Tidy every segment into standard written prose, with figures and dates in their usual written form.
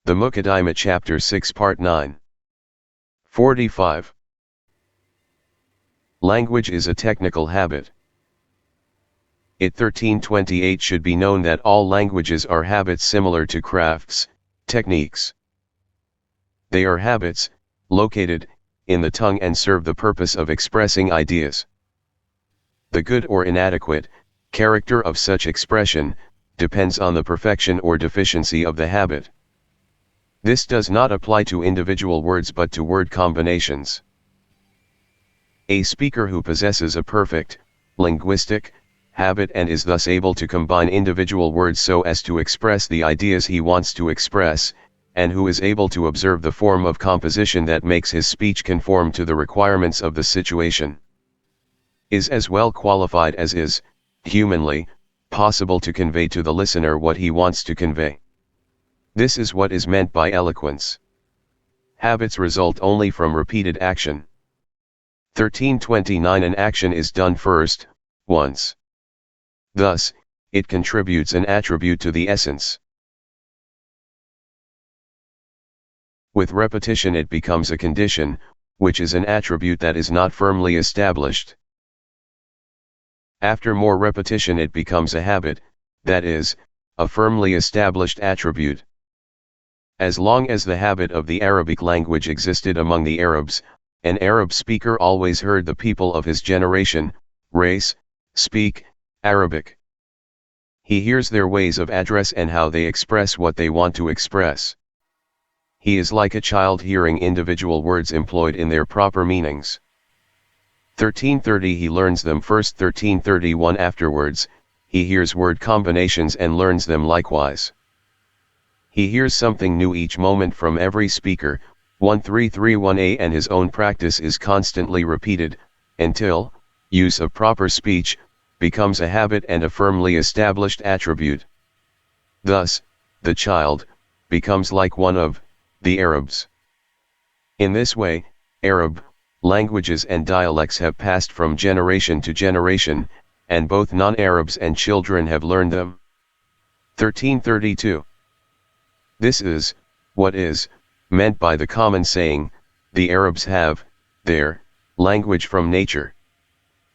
The Muqaddimah Chapter 6 Part 9. 45. Language is a technical habit. It 1328 should be known that all languages are habits similar to crafts, techniques. They are habits, located in the tongue and serve the purpose of expressing ideas. The good or inadequate character of such expression depends on the perfection or deficiency of the habit. This does not apply to individual words but to word combinations. A speaker who possesses a perfect linguistic habit and is thus able to combine individual words so as to express the ideas he wants to express, and who is able to observe the form of composition that makes his speech conform to the requirements of the situation, is as well qualified as is, humanly, possible to convey to the listener what he wants to convey. This is what is meant by eloquence. Habits result only from repeated action. 1329 An action is done first, once. Thus, it contributes an attribute to the essence. With repetition it becomes a condition, which is an attribute that is not firmly established. After more repetition it becomes a habit, that is, a firmly established attribute. As long as the habit of the Arabic language existed among the Arabs, an Arab speaker always heard the people of his generation, race, speak Arabic. He hears their ways of address and how they express what they want to express. He is like a child hearing individual words employed in their proper meanings. 1330 He learns them first. 1331 Afterwards, he hears word combinations and learns them likewise. He hears something new each moment from every speaker. 1331a And his own practice is constantly repeated, until use of proper speech becomes a habit and a firmly established attribute. Thus, the child becomes like one of the Arabs. In this way, Arab languages and dialects have passed from generation to generation, and both non-Arabs and children have learned them. 1332. This is what is meant by the common saying, the Arabs have their language from nature.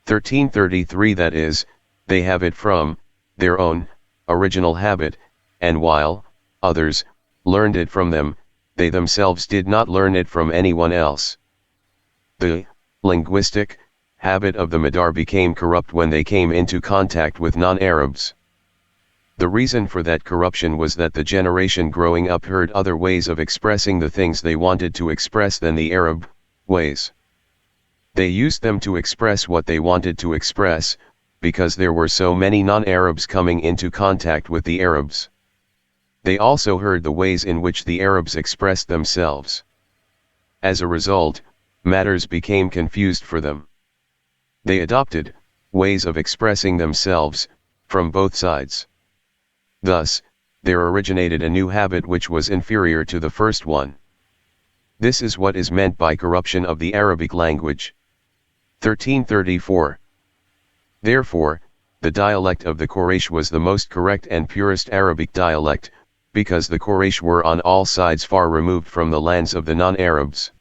1333 That is, they have it from their own original habit, and while others learned it from them, they themselves did not learn it from anyone else. The linguistic habit of the Madar became corrupt when they came into contact with non-Arabs. The reason for that corruption was that the generation growing up heard other ways of expressing the things they wanted to express than the Arab ways. They used them to express what they wanted to express, because there were so many non-Arabs coming into contact with the Arabs. They also heard the ways in which the Arabs expressed themselves. As a result, matters became confused for them. They adopted ways of expressing themselves from both sides. Thus, there originated a new habit which was inferior to the first one. This is what is meant by corruption of the Arabic language. 1334. Therefore, the dialect of the Quraysh was the most correct and purest Arabic dialect, because the Quraysh were on all sides far removed from the lands of the non-Arabs.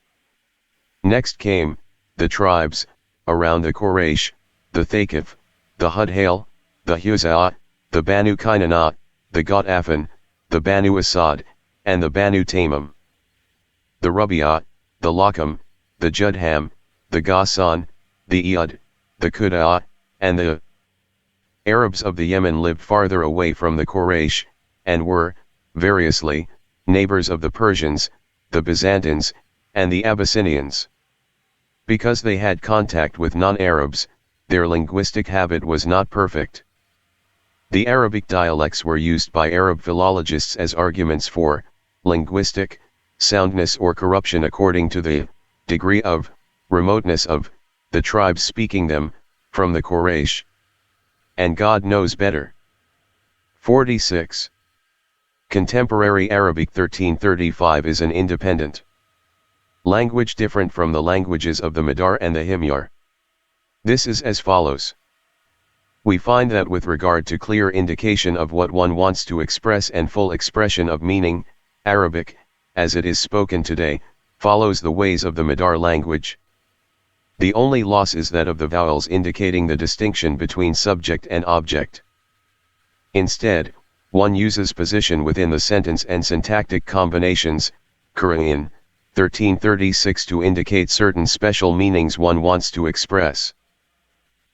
Next came the tribes around the Quraysh, the Thaqif, the Hudhail, the Huza'a, the Banu Kinana, the Ghatafan, the Banu Asad, and the Banu Tamim. The Rubi'a, the Lakam, the Judham, the Ghassan, the Iyad, the Qudaa, and the Arabs of the Yemen lived farther away from the Quraysh, and were, variously, neighbors of the Persians, the Byzantines, and the Abyssinians. Because they had contact with non-Arabs, their linguistic habit was not perfect. The Arabic dialects were used by Arab philologists as arguments for linguistic soundness or corruption according to the degree of remoteness of the tribes speaking them from the Quraysh. And God knows better. 46. Contemporary Arabic 1335 is an independent language different from the languages of the Madar and the Himyar. This is as follows. We find that with regard to clear indication of what one wants to express and full expression of meaning, Arabic as it is spoken today, follows the ways of the Madar language. The only loss is that of the vowels indicating the distinction between subject and object. Instead, one uses position within the sentence and syntactic combinations, Quran, 1336, to indicate certain special meanings one wants to express.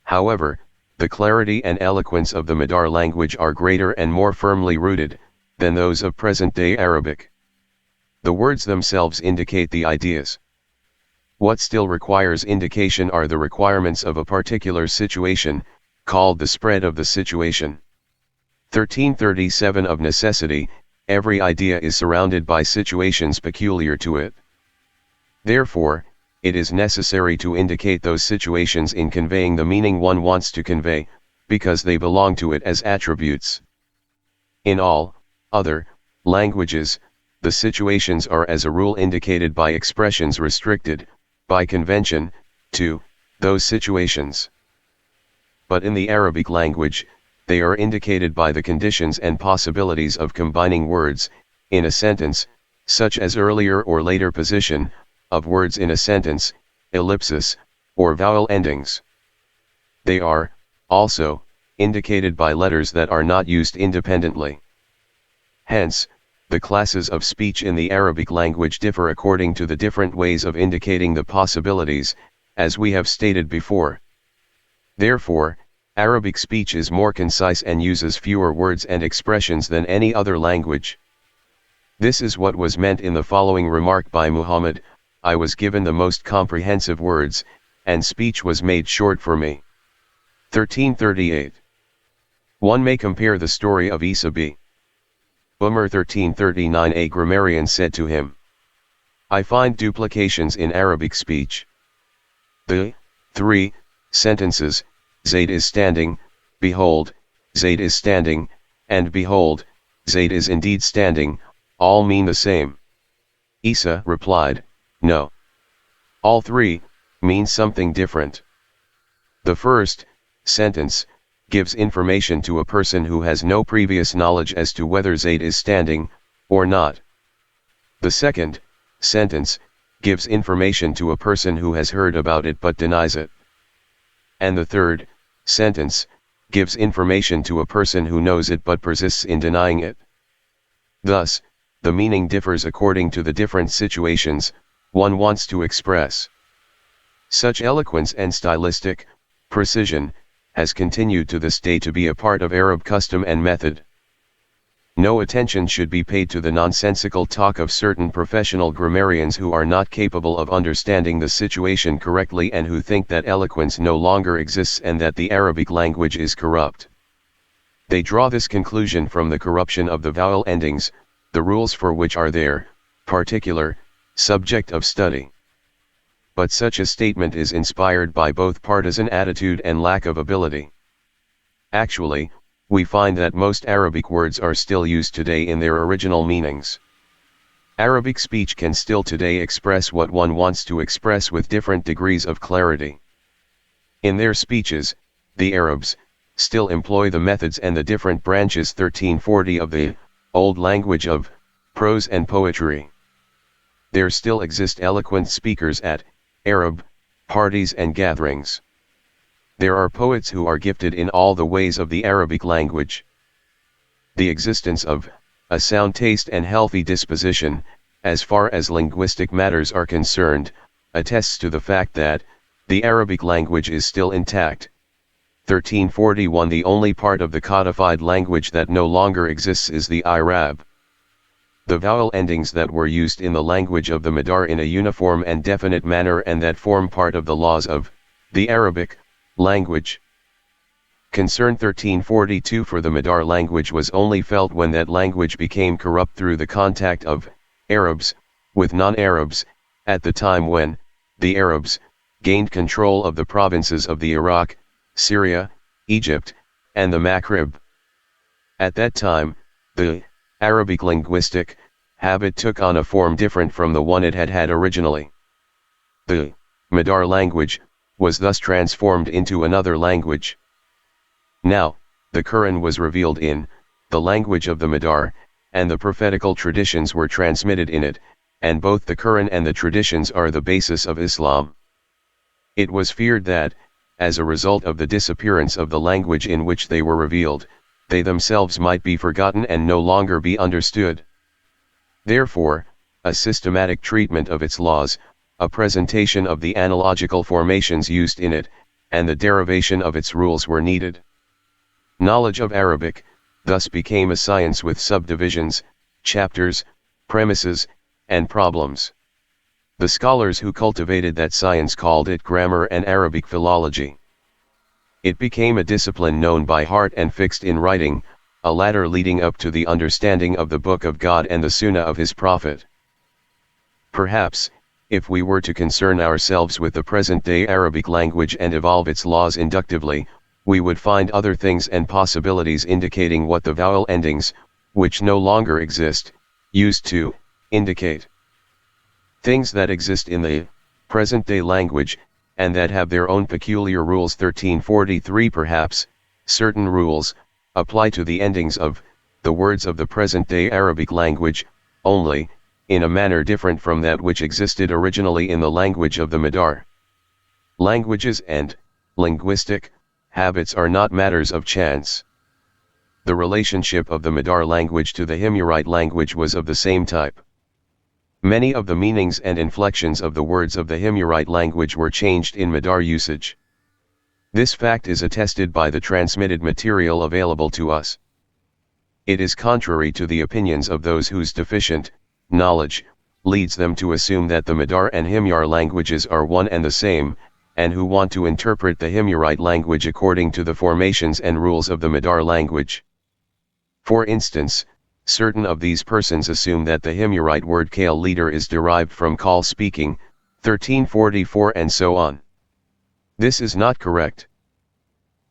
However, the clarity and eloquence of the Madar language are greater and more firmly rooted than those of present-day Arabic. The words themselves indicate the ideas. What still requires indication are the requirements of a particular situation, called the spread of the situation. 1337 Of necessity, every idea is surrounded by situations peculiar to it. Therefore, it is necessary to indicate those situations in conveying the meaning one wants to convey, because they belong to it as attributes. In all other languages, the situations are as a rule indicated by expressions restricted, by convention, to those situations. But in the Arabic language, they are indicated by the conditions and possibilities of combining words in a sentence, such as earlier or later position of words in a sentence, ellipsis, or vowel endings. They are, also, indicated by letters that are not used independently. Hence, the classes of speech in the Arabic language differ according to the different ways of indicating the possibilities, as we have stated before. Therefore, Arabic speech is more concise and uses fewer words and expressions than any other language. This is what was meant in the following remark by Muhammad: I was given the most comprehensive words, and speech was made short for me. 1338. One may compare the story of Isa b. Umar 1339. A grammarian said to him, I find duplications in Arabic speech. The 3 sentences, Zayd is standing, behold, Zayd is standing, and behold, Zayd is indeed standing, all mean the same. Isa replied, no. All 3 mean something different. The first sentence gives information to a person who has no previous knowledge as to whether Zayd is standing or not. The second sentence gives information to a person who has heard about it but denies it. And the third sentence gives information to a person who knows it but persists in denying it. Thus, the meaning differs according to the different situations one wants to express. Such eloquence and stylistic precision has continued to this day to be a part of Arab custom and method. No attention should be paid to the nonsensical talk of certain professional grammarians who are not capable of understanding the situation correctly and who think that eloquence no longer exists and that the Arabic language is corrupt. They draw this conclusion from the corruption of the vowel endings, the rules for which are their particular subject of study. But such a statement is inspired by both partisan attitude and lack of ability. Actually, we find that most Arabic words are still used today in their original meanings. Arabic speech can still today express what one wants to express with different degrees of clarity. In their speeches, the Arabs still employ the methods and the different branches 1340 of the old language of prose and poetry. There still exist eloquent speakers at Arab parties and gatherings. There are poets who are gifted in all the ways of the Arabic language. The existence of a sound taste and healthy disposition, as far as linguistic matters are concerned, attests to the fact that the Arabic language is still intact. 1341. The only part of the codified language that no longer exists is the Irab. The vowel endings that were used in the language of the Madar in a uniform and definite manner and that form part of the laws of the Arabic language. Concern 1342. For the Madar language was only felt when that language became corrupt through the contact of Arabs with non-Arabs, at the time when the Arabs gained control of the provinces of the Iraq, Syria, Egypt, and the Maghreb. At that time, the Arabic linguistic habit took on a form different from the one it had had originally. The Madar language was thus transformed into another language. Now, the Quran was revealed in the language of the Madar, and the prophetical traditions were transmitted in it, and both the Quran and the traditions are the basis of Islam. It was feared that, as a result of the disappearance of the language in which they were revealed, they themselves might be forgotten and no longer be understood. Therefore, a systematic treatment of its laws, a presentation of the analogical formations used in it, and the derivation of its rules were needed. Knowledge of Arabic, thus became a science with subdivisions, chapters, premises, and problems. The scholars who cultivated that science called it grammar and Arabic philology. It became a discipline known by heart and fixed in writing, a ladder leading up to the understanding of the Book of God and the Sunnah of His Prophet. Perhaps, if we were to concern ourselves with the present-day Arabic language and evolve its laws inductively, we would find other things and possibilities indicating what the vowel endings, which no longer exist, used to indicate. Things that exist in the present-day language, and that have their own peculiar rules. 1343 Perhaps, certain rules, apply to the endings of the words of the present-day Arabic language, only, in a manner different from that which existed originally in the language of the Madar. Languages and linguistic habits are not matters of chance. The relationship of the Madar language to the Himyarite language was of the same type. Many of the meanings and inflections of the words of the Himyarite language were changed in Madar usage. This fact is attested by the transmitted material available to us. It is contrary to the opinions of those whose deficient knowledge leads them to assume that the Madar and Himyar languages are one and the same, and who want to interpret the Himyarite language according to the formations and rules of the Madar language. For instance, certain of these persons assume that the Himyarite word kale leader is derived from call speaking, 1344 and so on. This is not correct.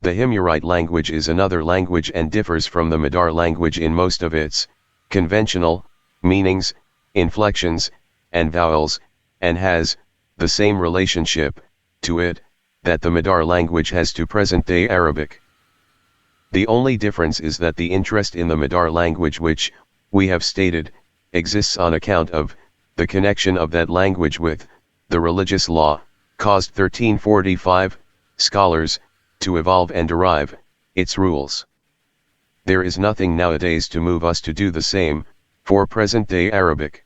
The Himyarite language is another language and differs from the Madar language in most of its conventional meanings, inflections, and vowels, and has the same relationship to it that the Madar language has to present-day Arabic. The only difference is that the interest in the Madar language, which, we have stated, exists on account of the connection of that language with the religious law, caused 1345 scholars to evolve and derive its rules. There is nothing nowadays to move us to do the same for present-day Arabic.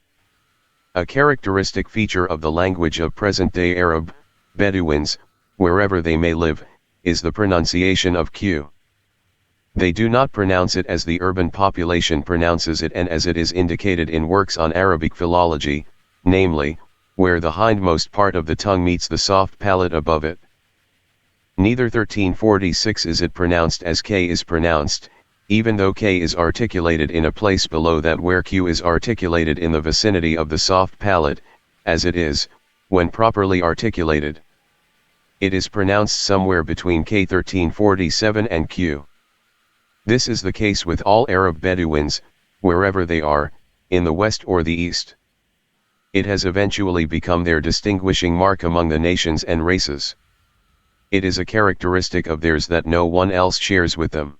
A characteristic feature of the language of present-day Arab Bedouins, wherever they may live, is the pronunciation of Q. They do not pronounce it as the urban population pronounces it and as it is indicated in works on Arabic philology, namely, where the hindmost part of the tongue meets the soft palate above it. Neither 1346 is it pronounced as K is pronounced, even though K is articulated in a place below that where Q is articulated in the vicinity of the soft palate, as it is, when properly articulated. It is pronounced somewhere between K 1347 and Q. This is the case with all Arab Bedouins, wherever they are, in the west or the east. It has eventually become their distinguishing mark among the nations and races. It is a characteristic of theirs that no one else shares with them.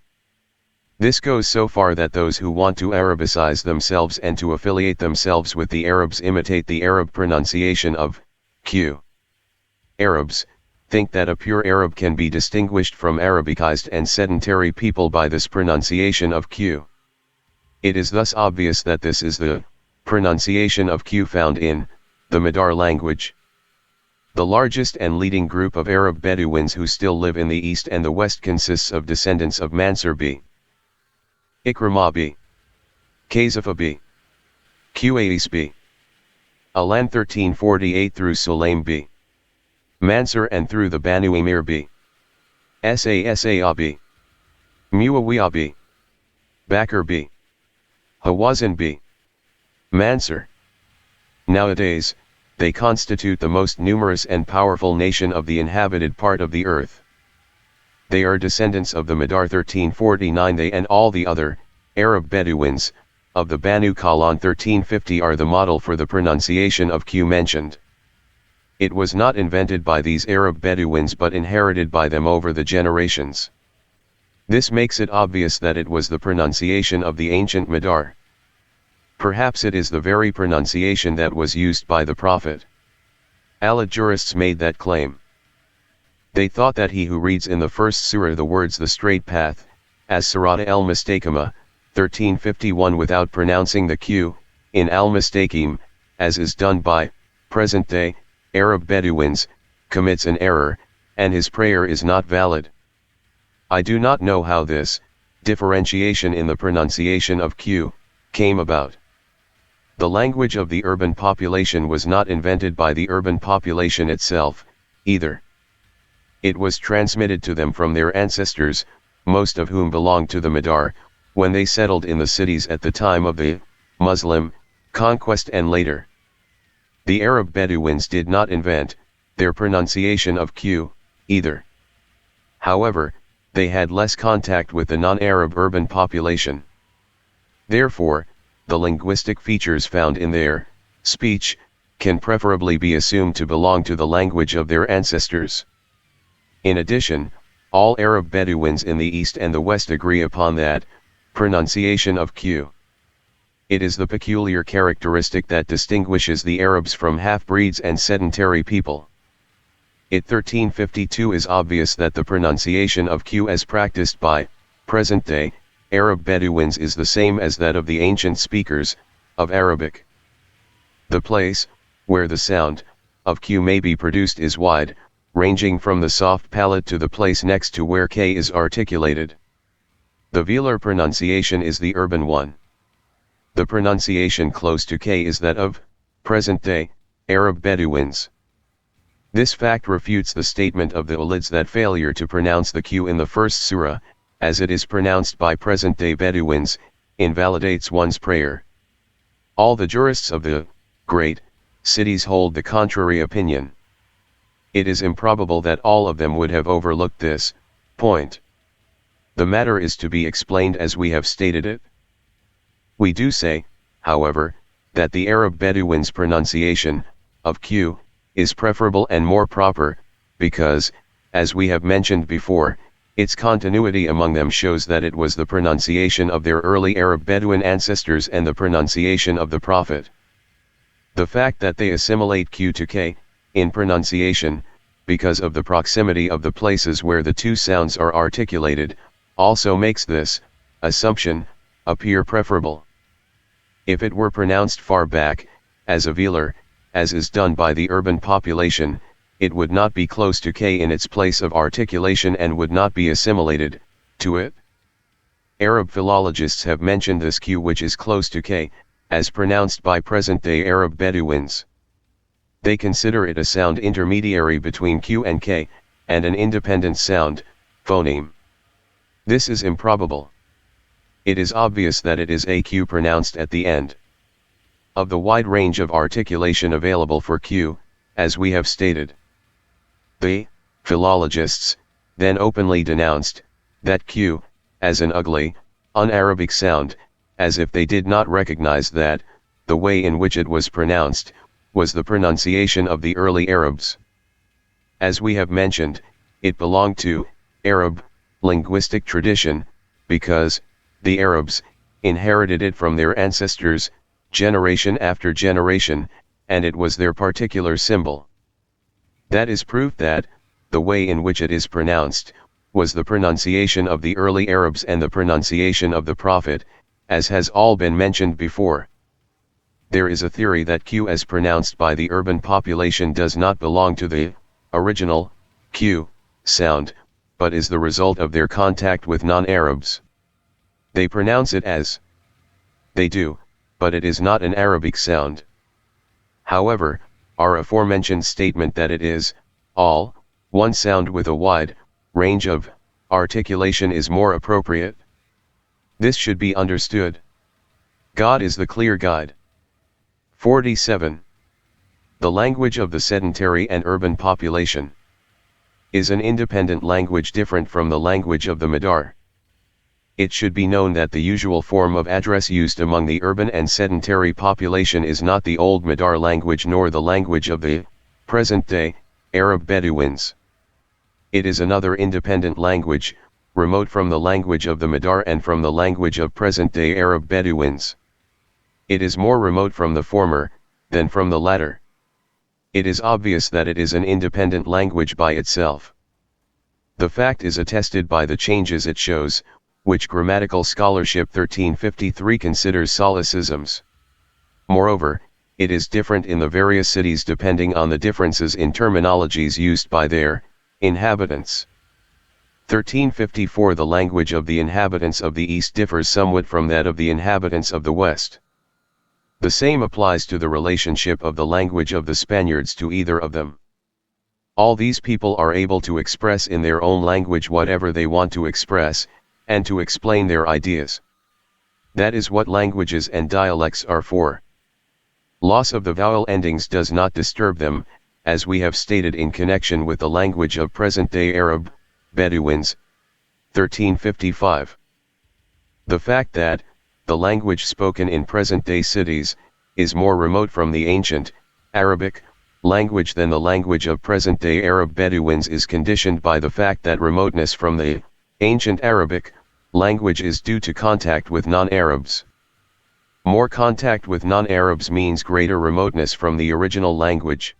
This goes so far that those who want to Arabicize themselves and to affiliate themselves with the Arabs imitate the Arab pronunciation of Q. Arabs think that a pure Arab can be distinguished from Arabicized and sedentary people by this pronunciation of Q. It is thus obvious that this is the pronunciation of Q found in the Madar language. The largest and leading group of Arab Bedouins who still live in the east and the west consists of descendants of Mansur B, Ikrimah B, Kazafa B, Qais B, Alan 1348 through Sulaim B, Mansur and through the Banu Emir B, Sasa B, Muawiyah B, Bakr B, Hawazin B, Mansur. Nowadays, they constitute the most numerous and powerful nation of the inhabited part of the earth. They are descendants of the Madar 1349. They and all the other Arab Bedouins of the Banu Qalan 1350 are the model for the pronunciation of Q mentioned. It was not invented by these Arab Bedouins but inherited by them over the generations. This makes it obvious that it was the pronunciation of the ancient Madar. Perhaps it is the very pronunciation that was used by the Prophet. Alid jurists made that claim. They thought that he who reads in the first surah the words the straight path, as Surah al-Mustaqimah, 1351 without pronouncing the q, in al-Mustaqim, as is done by present-day Arab Bedouins, commits an error, and his prayer is not valid. I do not know how this differentiation in the pronunciation of q came about. The language of the urban population was not invented by the urban population itself, either. It was transmitted to them from their ancestors, most of whom belonged to the Madar, when they settled in the cities at the time of the Muslim conquest and later. The Arab Bedouins did not invent their pronunciation of q, either. However, they had less contact with the non-Arab urban population. Therefore, the linguistic features found in their speech can preferably be assumed to belong to the language of their ancestors. In addition, all Arab Bedouins in the East and the West agree upon that pronunciation of q. It is the peculiar characteristic that distinguishes the Arabs from half-breeds and sedentary people. At 1352 is obvious that the pronunciation of q as practiced by present-day Arab Bedouins is the same as that of the ancient speakers of Arabic. The place where the sound of q may be produced is wide, ranging from the soft palate to the place next to where k is articulated. The velar pronunciation is the urban one. The pronunciation close to k is that of present-day Arab Bedouins. This fact refutes the statement of the Ulids that failure to pronounce the q in the first surah, as it is pronounced by present-day Bedouins, invalidates one's prayer. All the jurists of the great cities hold the contrary opinion. It is improbable that all of them would have overlooked this point. The matter is to be explained as we have stated it. We do say, however, that the Arab Bedouins' pronunciation of q is preferable and more proper, because, as we have mentioned before, its continuity among them shows that it was the pronunciation of their early Arab Bedouin ancestors and the pronunciation of the Prophet. The fact that they assimilate q to k, in pronunciation, because of the proximity of the places where the two sounds are articulated, also makes this assumption appear preferable. If it were pronounced far back, as a velar, as is done by the urban population, it would not be close to k in its place of articulation and would not be assimilated to it. Arab philologists have mentioned this q which is close to k, as pronounced by present-day Arab Bedouins. They consider it a sound intermediary between q and k, and an independent sound, phoneme. This is improbable. It is obvious that it is a q pronounced at the end. Of the wide range of articulation available for q, as we have stated, the philologists then openly denounced that q as an ugly, un-Arabic sound, as if they did not recognize that the way in which it was pronounced was the pronunciation of the early Arabs. As we have mentioned, it belonged to Arab linguistic tradition, because the Arabs inherited it from their ancestors, generation after generation, and it was their particular symbol. That is proof that the way in which it is pronounced was the pronunciation of the early Arabs and the pronunciation of the Prophet, as has all been mentioned before. There is a theory that q as pronounced by the urban population does not belong to the original q sound, but is the result of their contact with non-Arabs. They pronounce it as they do, but it is not an Arabic sound. However, our aforementioned statement that it is all one sound with a wide range of articulation is more appropriate. This should be understood. God is the clear guide. 47. The language of the sedentary and urban population is an independent language different from the language of the Madar. It should be known that the usual form of address used among the urban and sedentary population is not the old Madar language nor the language of the present-day Arab Bedouins. It is another independent language, remote from the language of the Madar and from the language of present-day Arab Bedouins. It is more remote from the former, than from the latter. It is obvious that it is an independent language by itself. The fact is attested by the changes it shows, which grammatical scholarship 1353 considers solecisms. Moreover, it is different in the various cities depending on the differences in terminologies used by their inhabitants. 1354 The language of the inhabitants of the East differs somewhat from that of the inhabitants of the West. The same applies to the relationship of the language of the Spaniards to either of them. All these people are able to express in their own language whatever they want to express, and to explain their ideas. That is what languages and dialects are for. Loss of the vowel endings does not disturb them, as we have stated in connection with the language of present-day Arab, Bedouins. 1355. The fact that, the language spoken in present-day cities, is more remote from the ancient, Arabic, language than the language of present-day Arab Bedouins is conditioned by the fact that remoteness from the ancient Arabic language is due to contact with non-Arabs. More contact with non-Arabs means greater remoteness from the original language.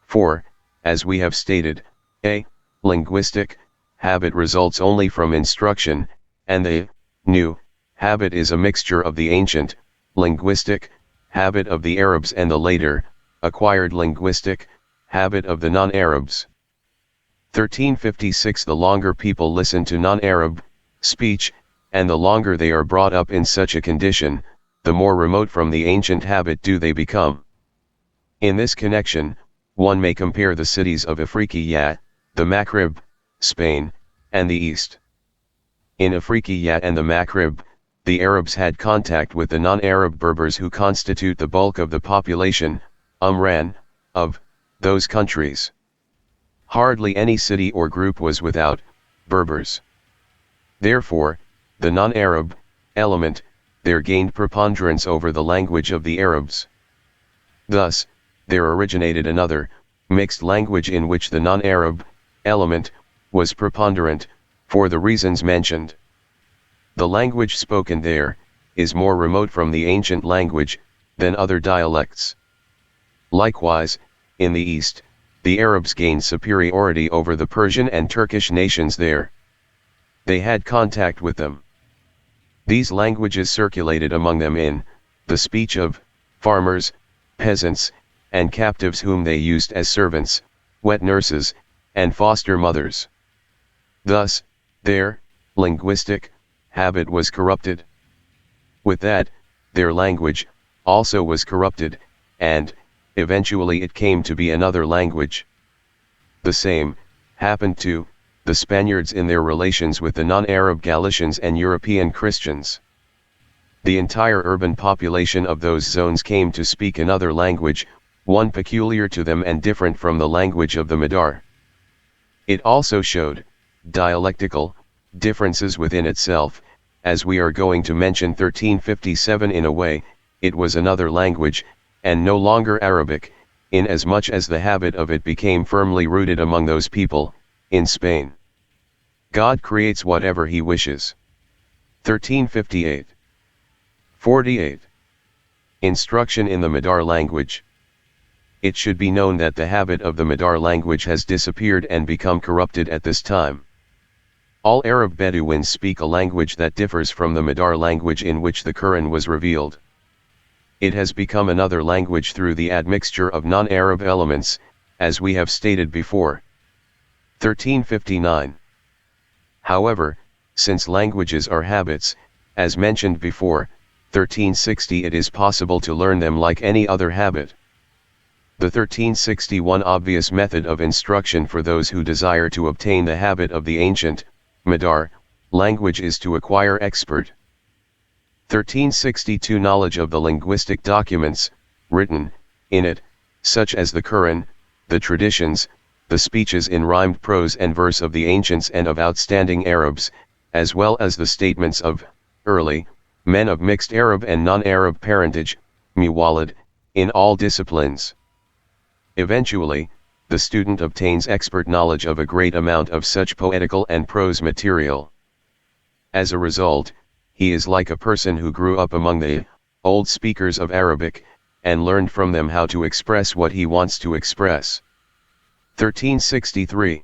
For, as we have stated, a linguistic habit results only from instruction, and the new habit is a mixture of the ancient linguistic habit of the Arabs and the later acquired linguistic habit of the non-Arabs. 1356 The longer people listen to non-Arab speech, and the longer they are brought up in such a condition, the more remote from the ancient habit do they become. In this connection, one may compare the cities of Afriqiya, the Maghrib, Spain, and the East. In Afriqiya and the Maghrib, the Arabs had contact with the non-Arab Berbers who constitute the bulk of the population, of those countries. Hardly any city or group was without Berbers. Therefore, the non-Arab element there gained preponderance over the language of the Arabs. Thus, there originated another, mixed language in which the non-Arab element was preponderant, for the reasons mentioned. The language spoken there is more remote from the ancient language than other dialects. Likewise, in the East, the Arabs gained superiority over the Persian and Turkish nations there. They had contact with them. These languages circulated among them in the speech of farmers, peasants, and captives whom they used as servants, wet nurses, and foster mothers. Thus, their linguistic habit was corrupted. With that, their language also was corrupted, and eventually it came to be another language. The same happened to the Spaniards in their relations with the non-Arab Galicians and European Christians. The entire urban population of those zones came to speak another language, one peculiar to them and different from the language of the Madar. It also showed dialectical differences within itself, as we are going to mention 1357. In a way, it was another language, and no longer Arabic, inasmuch as the habit of it became firmly rooted among those people, in Spain. God creates whatever he wishes. 1358. 48. Instruction in the Madar language. It should be known that the habit of the Madar language has disappeared and become corrupted at this time. All Arab Bedouins speak a language that differs from the Madar language in which the Quran was revealed. It has become another language through the admixture of non-Arab elements, as we have stated before. 1359. However, since languages are habits, as mentioned before, 1360 it is possible to learn them like any other habit. The 1361 obvious method of instruction for those who desire to obtain the habit of the ancient, Madar, language is to acquire expert. 1362 Knowledge of the linguistic documents, written in it, such as the Quran, the traditions, the speeches in rhymed prose and verse of the ancients and of outstanding Arabs, as well as the statements of early men of mixed Arab and non-Arab parentage, muwallad, in all disciplines. Eventually, the student obtains expert knowledge of a great amount of such poetical and prose material. As a result, he is like a person who grew up among the old speakers of Arabic, and learned from them how to express what he wants to express. 1363.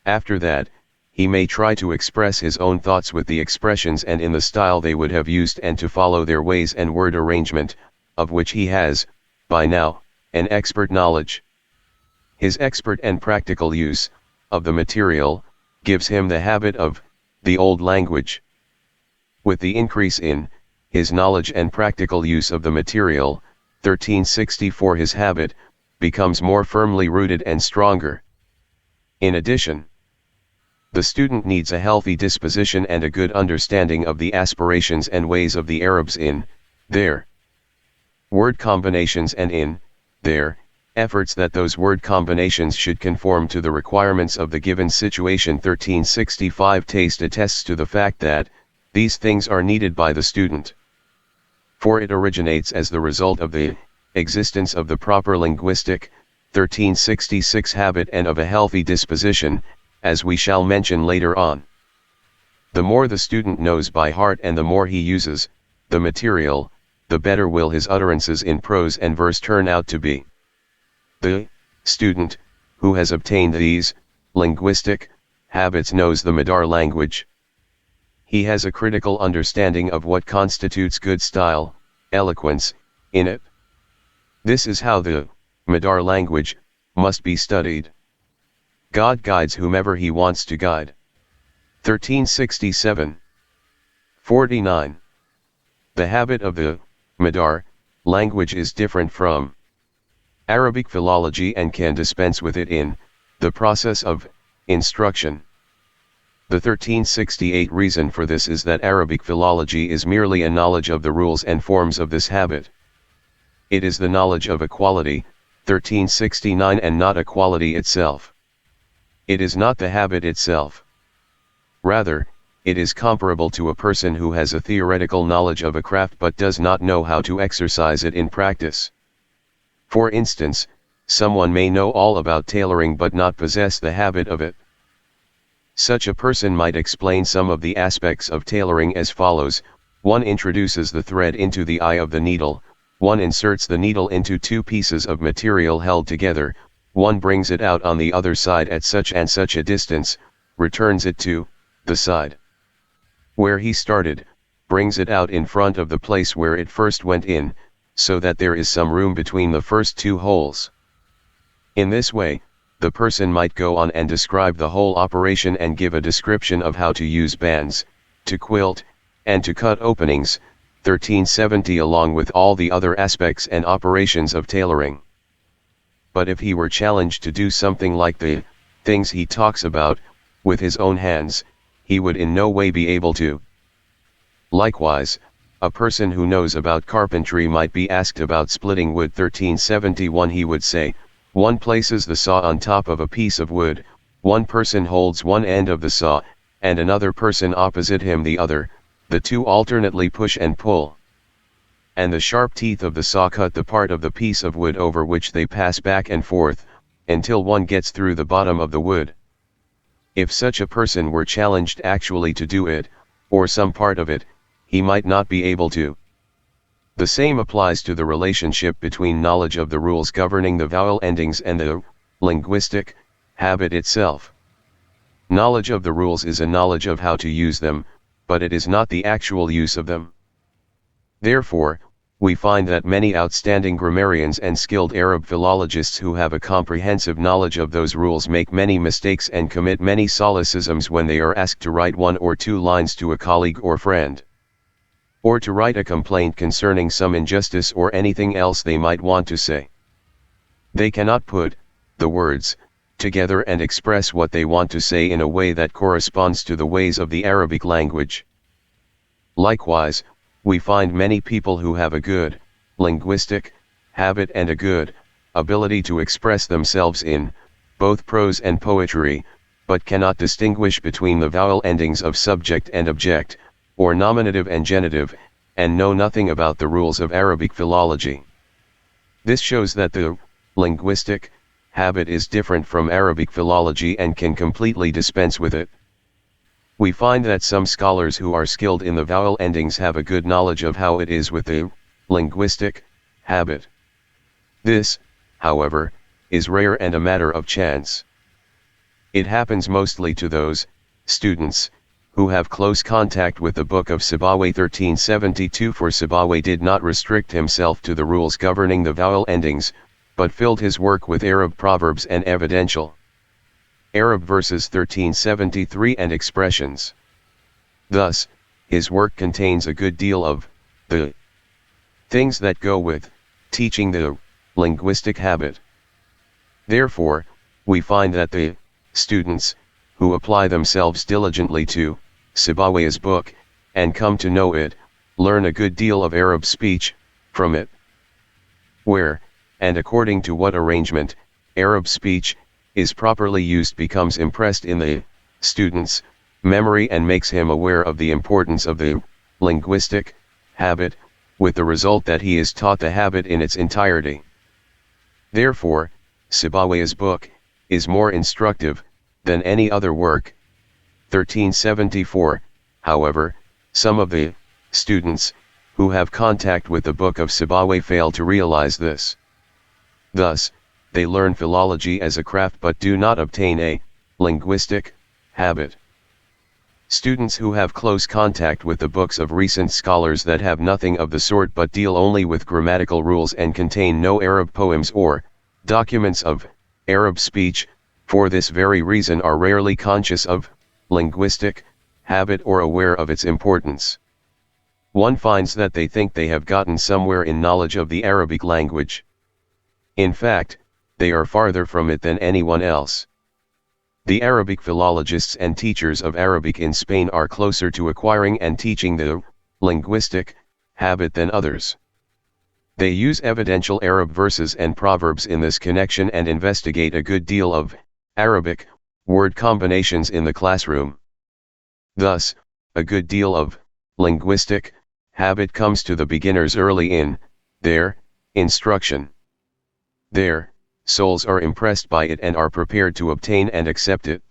After that, he may try to express his own thoughts with the expressions and in the style they would have used, and to follow their ways and word arrangement, of which he has, by now, an expert knowledge. His expert and practical use of the material gives him the habit of the old language. With the increase in his knowledge and practical use of the material, 1364, his habit becomes more firmly rooted and stronger. In addition, the student needs a healthy disposition and a good understanding of the aspirations and ways of the Arabs in their word combinations and in their efforts that those word combinations should conform to the requirements of the given situation. 1365 Taste attests to the fact that these things are needed by the student, for it originates as the result of the existence of the proper linguistic, 1366 habit and of a healthy disposition, as we shall mention later on. The more the student knows by heart and the more he uses the material, the better will his utterances in prose and verse turn out to be. The student who has obtained these linguistic habits knows the Madar language. He has a critical understanding of what constitutes good style, eloquence, in it. This is how the Madar language must be studied. God guides whomever he wants to guide. 1367. 49. The habit of the Madar language is different from Arabic philology and can dispense with it in the process of instruction. The 1368 reason for this is that Arabic philology is merely a knowledge of the rules and forms of this habit. It is the knowledge of a quality, 1369, and not a quality itself. It is not the habit itself. Rather, it is comparable to a person who has a theoretical knowledge of a craft but does not know how to exercise it in practice. For instance, someone may know all about tailoring but not possess the habit of it. Such a person might explain some of the aspects of tailoring as follows: 1 introduces the thread into the eye of the needle, 1 inserts the needle into 2 pieces of material held together, 1 brings it out on the other side at such and such a distance, returns it to the side where he started, brings it out in front of the place where it first went in, so that there is some room between the first 2 holes. In this way, the person might go on and describe the whole operation and give a description of how to use bands, to quilt, and to cut openings, 1370, along with all the other aspects and operations of tailoring. But if he were challenged to do something like the things he talks about, with his own hands, he would in no way be able to. Likewise, a person who knows about carpentry might be asked about splitting wood. 1371, he would say, 1 places the saw on top of a piece of wood, 1 person holds one end of the saw, and another person opposite him the other, the 2 alternately push and pull. And the sharp teeth of the saw cut the part of the piece of wood over which they pass back and forth, until one gets through the bottom of the wood. If such a person were challenged actually to do it, or some part of it, he might not be able to. The same applies to the relationship between knowledge of the rules governing the vowel endings and the linguistic habit itself. Knowledge of the rules is a knowledge of how to use them, but it is not the actual use of them. Therefore, we find that many outstanding grammarians and skilled Arab philologists who have a comprehensive knowledge of those rules make many mistakes and commit many solecisms when they are asked to write 1 or 2 lines to a colleague or friend, or to write a complaint concerning some injustice or anything else they might want to say. They cannot put the words together and express what they want to say in a way that corresponds to the ways of the Arabic language. Likewise, we find many people who have a good linguistic habit and a good ability to express themselves in both prose and poetry, but cannot distinguish between the vowel endings of subject and object, or nominative and genitive, and know nothing about the rules of Arabic philology. This shows that the linguistic habit is different from Arabic philology and can completely dispense with it. We find that some scholars who are skilled in the vowel endings have a good knowledge of how it is with the linguistic habit. This, however, is rare and a matter of chance. It happens mostly to those students who have close contact with the Book of Sibawayh 1372, for Sibawayh did not restrict himself to the rules governing the vowel endings, but filled his work with Arab proverbs and evidential Arab verses 1373 and expressions. Thus, his work contains a good deal of the things that go with teaching the linguistic habit. Therefore, we find that the students who apply themselves diligently to Sibawayh's book, and come to know it, learn a good deal of Arab speech from it. Where, and according to what arrangement, Arab speech is properly used becomes impressed in the student's memory and makes him aware of the importance of the linguistic habit, with the result that he is taught the habit in its entirety. Therefore, Sibawayh's book is more instructive than any other work. 1374, however, some of the students who have contact with the Book of Sibawayh fail to realize this. Thus, they learn philology as a craft but do not obtain a linguistic habit. Students who have close contact with the books of recent scholars that have nothing of the sort but deal only with grammatical rules and contain no Arab poems or documents of Arab speech, for this very reason are rarely conscious of linguistic habit or aware of its importance. One finds that they think they have gotten somewhere in knowledge of the Arabic language. In fact, they are farther from it than anyone else. The Arabic philologists and teachers of Arabic in Spain are closer to acquiring and teaching the linguistic habit than others. They use evidential Arab verses and proverbs in this connection and investigate a good deal of Arabic word combinations in the classroom. Thus, a good deal of linguistic habit comes to the beginners early in their instruction. Their souls are impressed by it and are prepared to obtain and accept it.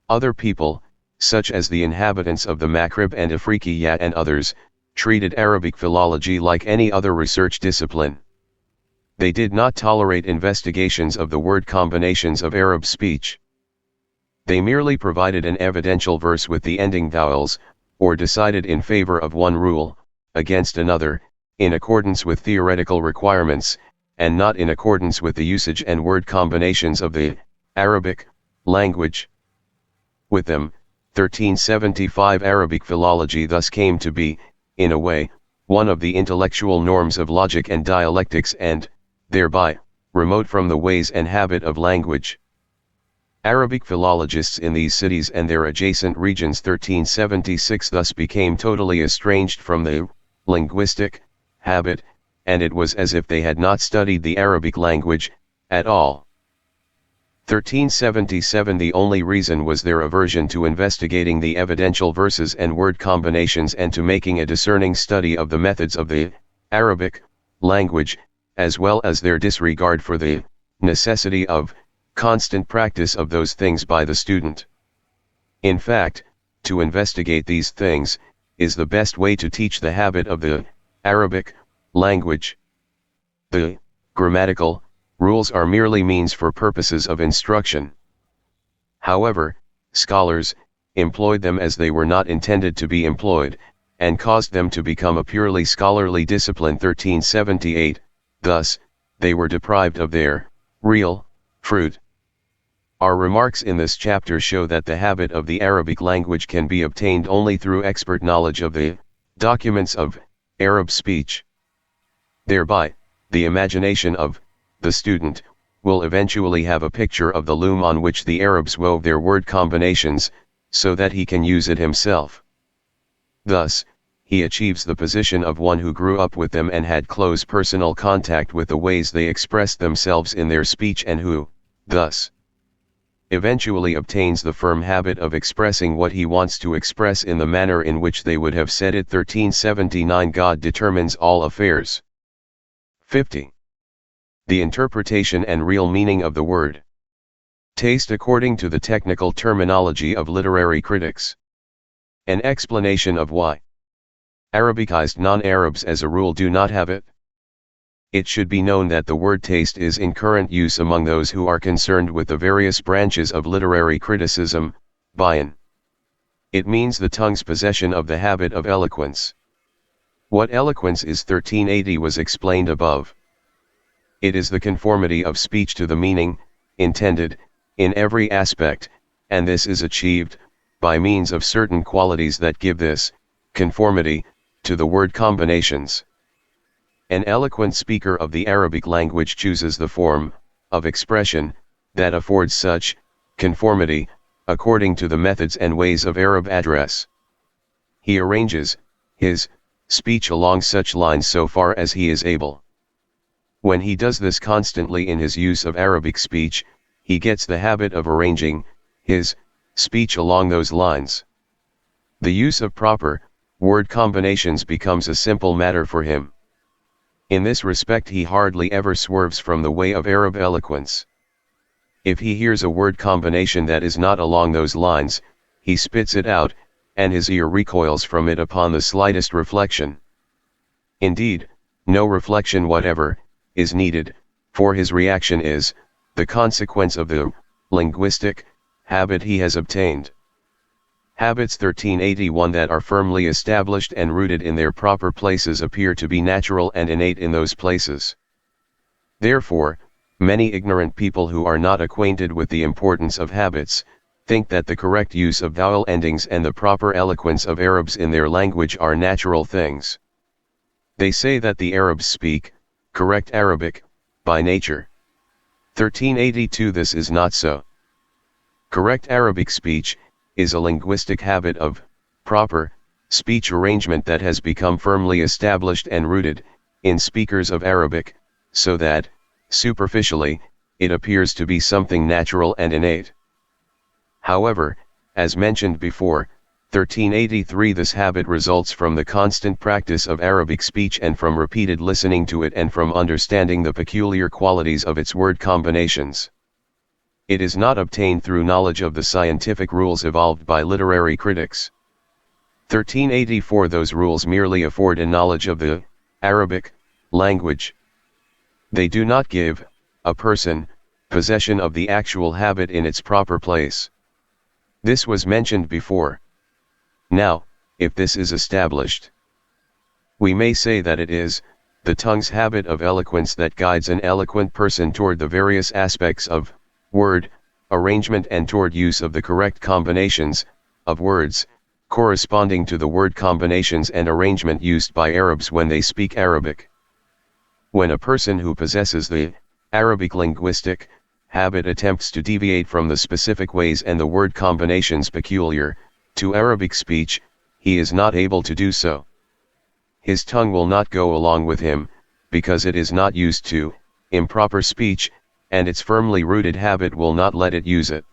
Other people, such as the inhabitants of the Maghrib and Afriqiya and others, treated Arabic philology like any other research discipline. They did not tolerate investigations of the word combinations of Arab speech. They merely provided an evidential verse with the ending vowels, or decided in favor of one rule, against another, in accordance with theoretical requirements, and not in accordance with the usage and word combinations of the Arabic language. With them, 1375 Arabic philology thus came to be, in a way, one of the intellectual norms of logic and dialectics and, thereby, remote from the ways and habit of language. Arabic philologists in these cities and their adjacent regions 1376 thus became totally estranged from the linguistic habit, and it was as if they had not studied the Arabic language at all. 1377 The only reason was their aversion to investigating the evidential verses and word combinations and to making a discerning study of the methods of the Arabic language, as well as their disregard for the necessity of constant practice of those things by the student. In fact, to investigate these things is the best way to teach the habit of the Arabic language. The grammatical rules are merely means for purposes of instruction. However, scholars employed them as they were not intended to be employed, and caused them to become a purely scholarly discipline 1378, thus, they were deprived of their real fruit. Our remarks in this chapter show that the habit of the Arabic language can be obtained only through expert knowledge of the documents of Arab speech. Thereby, the imagination of the student will eventually have a picture of the loom on which the Arabs wove their word combinations, so that he can use it himself. Thus, he achieves the position of one who grew up with them and had close personal contact with the ways they expressed themselves in their speech, and who, thus, eventually obtains the firm habit of expressing what he wants to express in the manner in which they would have said it. 1379 God determines all affairs. 50. The interpretation and real meaning of the word. Taste according to the technical terminology of literary critics. An explanation of why Arabicized non-Arabs as a rule do not have it. It should be known that the word taste is in current use among those who are concerned with the various branches of literary criticism, bayan. It means the tongue's possession of the habit of eloquence. What eloquence is 1380 was explained above. It is the conformity of speech to the meaning intended in every aspect, and this is achieved by means of certain qualities that give this conformity to the word combinations. An eloquent speaker of the Arabic language chooses the form of expression that affords such conformity according to the methods and ways of Arab address. He arranges his speech along such lines so far as he is able. When he does this constantly in his use of Arabic speech, he gets the habit of arranging his speech along those lines. The use of proper word combinations becomes a simple matter for him. In this respect he hardly ever swerves from the way of Arab eloquence. If he hears a word combination that is not along those lines, he spits it out, and his ear recoils from it upon the slightest reflection. Indeed, no reflection whatever is needed, for his reaction is the consequence of the linguistic habit he has obtained. Habits 1381 that are firmly established and rooted in their proper places appear to be natural and innate in those places. Therefore, many ignorant people who are not acquainted with the importance of habits, think that the correct use of vowel endings and the proper eloquence of Arabs in their language are natural things. They say that the Arabs speak correct Arabic by nature. 1382 This is not so. Correct Arabic speech is a linguistic habit of proper speech arrangement that has become firmly established and rooted in speakers of Arabic, so that, superficially, it appears to be something natural and innate. However, as mentioned before, 1383 this habit results from the constant practice of Arabic speech and from repeated listening to it and from understanding the peculiar qualities of its word combinations. It is not obtained through knowledge of the scientific rules evolved by literary critics. 1384 Those rules merely afford a knowledge of the Arabic language. They do not give a person possession of the actual habit in its proper place. This was mentioned before. Now, if this is established, we may say that it is the tongue's habit of eloquence that guides an eloquent person toward the various aspects of word arrangement and toward use of the correct combinations of words corresponding to the word combinations and arrangement used by Arabs when they speak Arabic. When a person who possesses the Arabic linguistic habit attempts to deviate from the specific ways and the word combinations peculiar to Arabic speech, he is not able to do so. His tongue will not go along with him, because it is not used to improper speech, and its firmly rooted habit will not let it use it.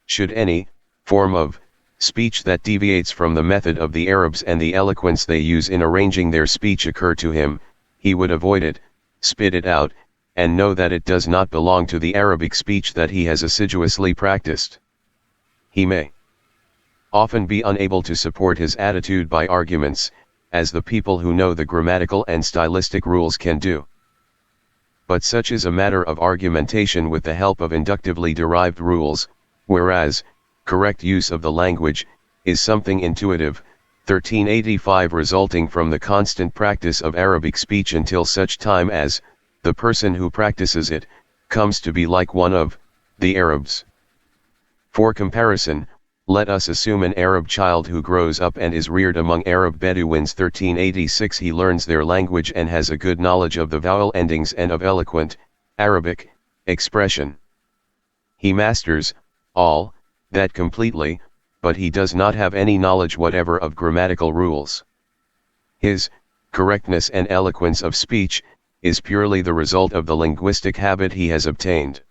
Should any form of speech that deviates from the method of the Arabs and the eloquence they use in arranging their speech occur to him, he would avoid it, spit it out, and know that it does not belong to the Arabic speech that he has assiduously practiced. He may often be unable to support his attitude by arguments, as the people who know the grammatical and stylistic rules can do. But such is a matter of argumentation with the help of inductively derived rules, whereas correct use of the language is something intuitive, 1385 resulting from the constant practice of Arabic speech until such time as the person who practices it comes to be like one of the Arabs. For comparison, let us assume an Arab child who grows up and is reared among Arab Bedouins. 1386 He learns their language and has a good knowledge of the vowel endings and of eloquent Arabic expression. He masters all that completely, but he does not have any knowledge whatever of grammatical rules. His correctness and eloquence of speech is purely the result of the linguistic habit he has obtained.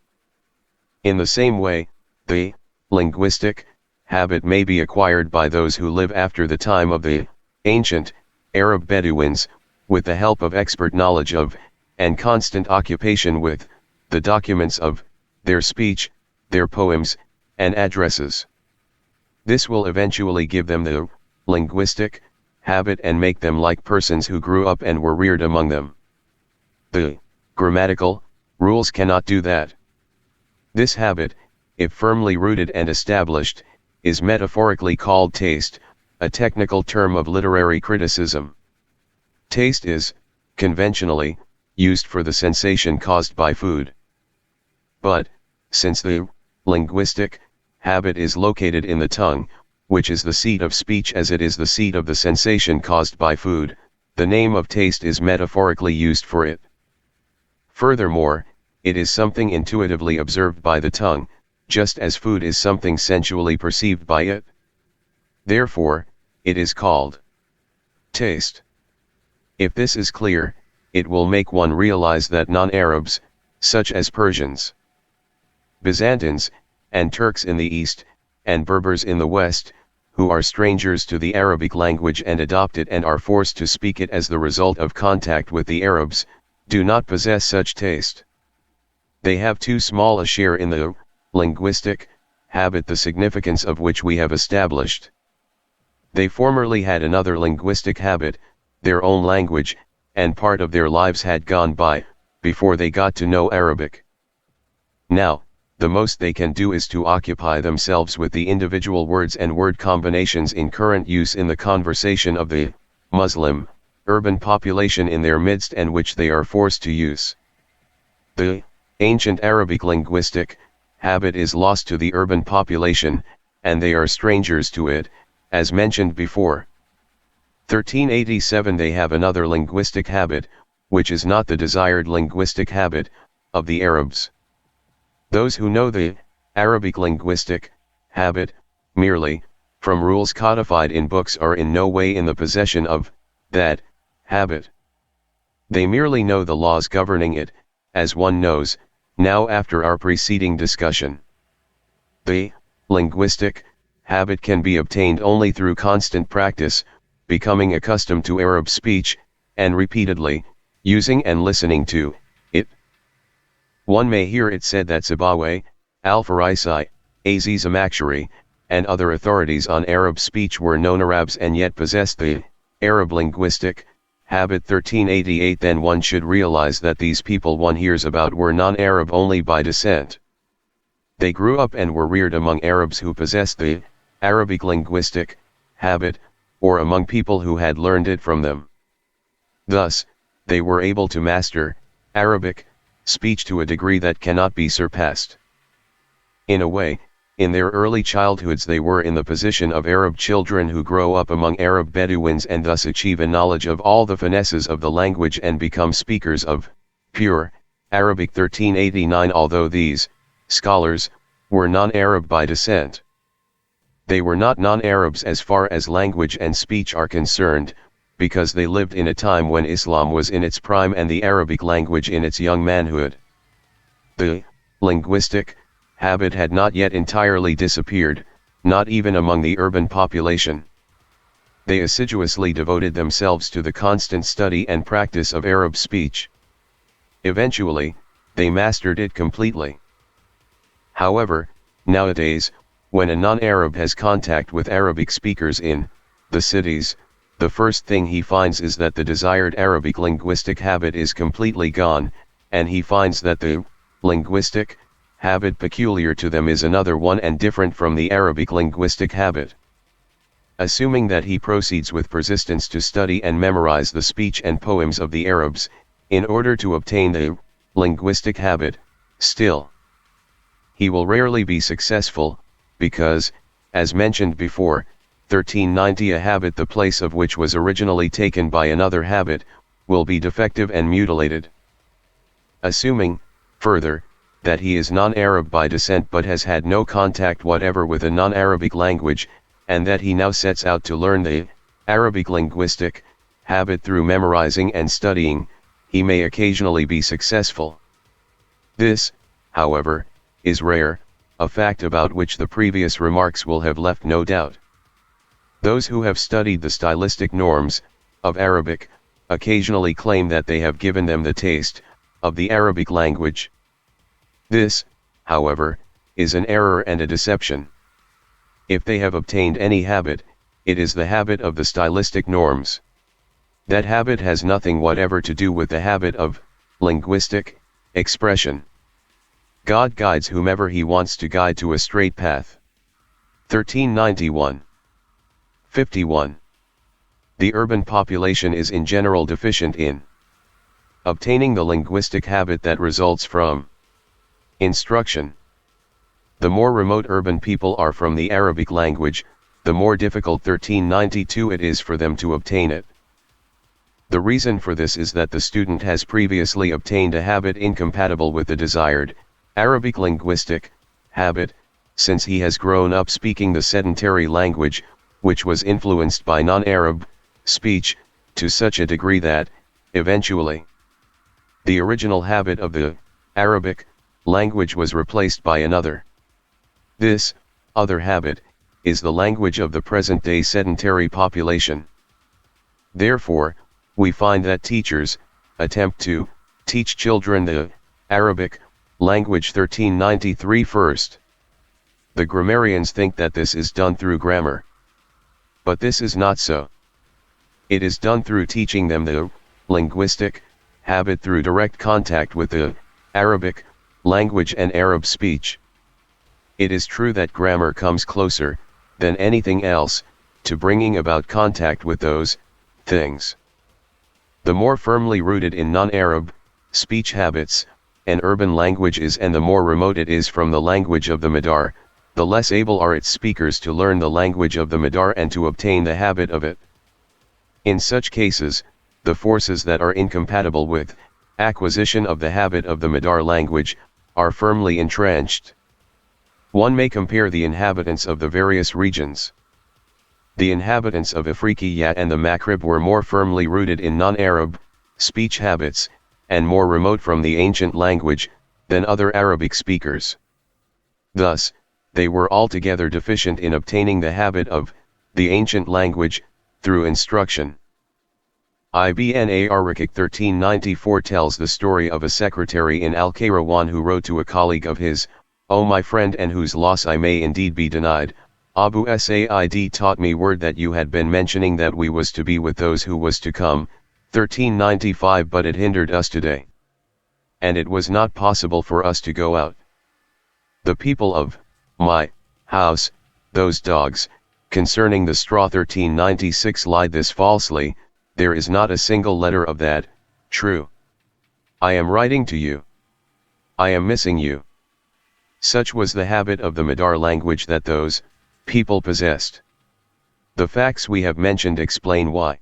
In the same way, the linguistic habit may be acquired by those who live after the time of the ancient Arab Bedouins, with the help of expert knowledge of, and constant occupation with, the documents of their speech, their poems, and addresses. This will eventually give them the linguistic habit and make them like persons who grew up and were reared among them. The grammatical rules cannot do that. This habit, if firmly rooted and established, is metaphorically called taste, a technical term of literary criticism. Taste is, conventionally, used for the sensation caused by food. But, since the linguistic habit is located in the tongue, which is the seat of speech as it is the seat of the sensation caused by food, the name of taste is metaphorically used for it. Furthermore, it is something intuitively observed by the tongue, just as food is something sensually perceived by it. Therefore, it is called taste. If this is clear, it will make one realize that non-Arabs, such as Persians, Byzantines, and Turks in the East, and Berbers in the West, who are strangers to the Arabic language and adopt it and are forced to speak it as the result of contact with the Arabs, do not possess such taste. They have too small a share in the linguistic habit, the significance of which we have established. They formerly had another linguistic habit, their own language, and part of their lives had gone by, before they got to know Arabic. Now, the most they can do is to occupy themselves with the individual words and word combinations in current use in the conversation of the Muslim, urban population in their midst and which they are forced to use. The ancient Arabic linguistic habit is lost to the urban population, and they are strangers to it, as mentioned before. 1387 They have another linguistic habit, which is not the desired linguistic habit, of the Arabs. Those who know the Arabic linguistic habit, merely, from rules codified in books are in no way in the possession of that habit. They merely know the laws governing it, as one knows, now after our preceding discussion. The linguistic habit can be obtained only through constant practice, becoming accustomed to Arab speech, and repeatedly using and listening to it. One may hear it said that Sibawayh, Al-Farisi, Aziz Zamakhshari, and other authorities on Arab speech were known Arabs and yet possessed the Arab linguistic habit. 1388 Then one should realize that these people one hears about were non-Arab only by descent. They grew up and were reared among Arabs who possessed the Arabic linguistic habit, or among people who had learned it from them. Thus, they were able to master Arabic speech to a degree that cannot be surpassed. In a way, in their early childhoods they were in the position of Arab children who grow up among Arab Bedouins and thus achieve a knowledge of all the finesses of the language and become speakers of pure Arabic. 1389 Although these scholars were non-Arab by descent, they were not non-Arabs as far as language and speech are concerned, because they lived in a time when Islam was in its prime and the Arabic language in its young manhood. The linguistic habit had not yet entirely disappeared, not even among the urban population. They assiduously devoted themselves to the constant study and practice of Arab speech. Eventually, they mastered it completely. However, nowadays, when a non-Arab has contact with Arabic speakers in the cities, the first thing he finds is that the desired Arabic linguistic habit is completely gone, and he finds that the linguistic habit peculiar to them is another one and different from the Arabic linguistic habit. Assuming that he proceeds with persistence to study and memorize the speech and poems of the Arabs, in order to obtain the linguistic habit, still, he will rarely be successful, because, as mentioned before, 1390 a habit the place of which was originally taken by another habit, will be defective and mutilated. Assuming, further, that he is non-Arab by descent but has had no contact whatever with a non-Arabic language, and that he now sets out to learn the Arabic linguistic habit through memorizing and studying, he may occasionally be successful. This, however, is rare, a fact about which the previous remarks will have left no doubt. Those who have studied the stylistic norms of Arabic occasionally claim that they have given them the taste of the Arabic language. This, however, is an error and a deception. If they have obtained any habit, it is the habit of the stylistic norms. That habit has nothing whatever to do with the habit of linguistic expression. God guides whomever he wants to guide to a straight path. 1391. 51. The urban population is in general deficient in obtaining the linguistic habit that results from instruction. The more remote urban people are from the Arabic language, the more difficult 1392 it is for them to obtain it. The reason for this is that the student has previously obtained a habit incompatible with the desired Arabic linguistic habit, since he has grown up speaking the sedentary language, which was influenced by non-Arab speech, to such a degree that, eventually, the original habit of the Arabic language was replaced by another. This other habit is the language of the present-day sedentary population. Therefore, we find that teachers attempt to teach children the Arabic language 1393 first. The grammarians think that this is done through grammar. But this is not so. It is done through teaching them the linguistic habit through direct contact with the Arabic language and Arab speech. It is true that grammar comes closer than anything else to bringing about contact with those things. The more firmly rooted in non-Arab speech habits an urban language is, and the more remote it is from the language of the Madar, the less able are its speakers to learn the language of the Madar and to obtain the habit of it. In such cases, the forces that are incompatible with acquisition of the habit of the Madar language are firmly entrenched. One may compare the inhabitants of the various regions. The inhabitants of Afriqiya and the Maghrib were more firmly rooted in non-Arab speech habits, and more remote from the ancient language, than other Arabic speakers. Thus, they were altogether deficient in obtaining the habit of the ancient language through instruction. Ibn Araqiq 1394 tells the story of a secretary in Al-Qayrawan who wrote to a colleague of his, "O my friend, and whose loss I may indeed be denied, Abu Sa'id taught me word that you had been mentioning that we was to be with those who was to come, 1395, but it hindered us today. And it was not possible for us to go out. The people of my house, those dogs, concerning the straw 1396 lied this falsely, there is not a single letter of that, true. I am writing to you. I am missing you." Such was the habit of the Madar language that those people possessed. The facts we have mentioned explain why.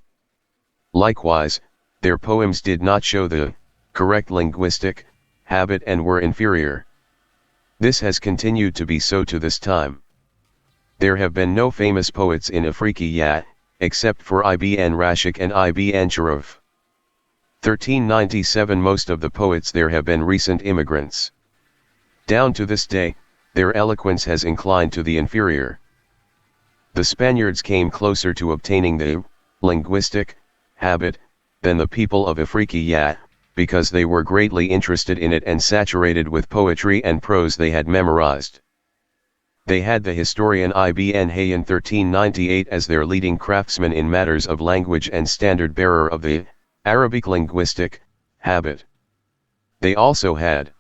Likewise, their poems did not show the correct linguistic habit and were inferior. This has continued to be so to this time. There have been no famous poets in Afriqiya, except for Ibn Rashid and Ibn Sharaf. 1397 Most of the poets there have been recent immigrants. Down to this day, their eloquence has inclined to the inferior. The Spaniards came closer to obtaining the linguistic habit than the people of Afriqiya, because they were greatly interested in it and saturated with poetry and prose they had memorized. They had the historian Ibn Hayyan 1398 as their leading craftsman in matters of language and standard bearer of the Arabic linguistic habit. They also had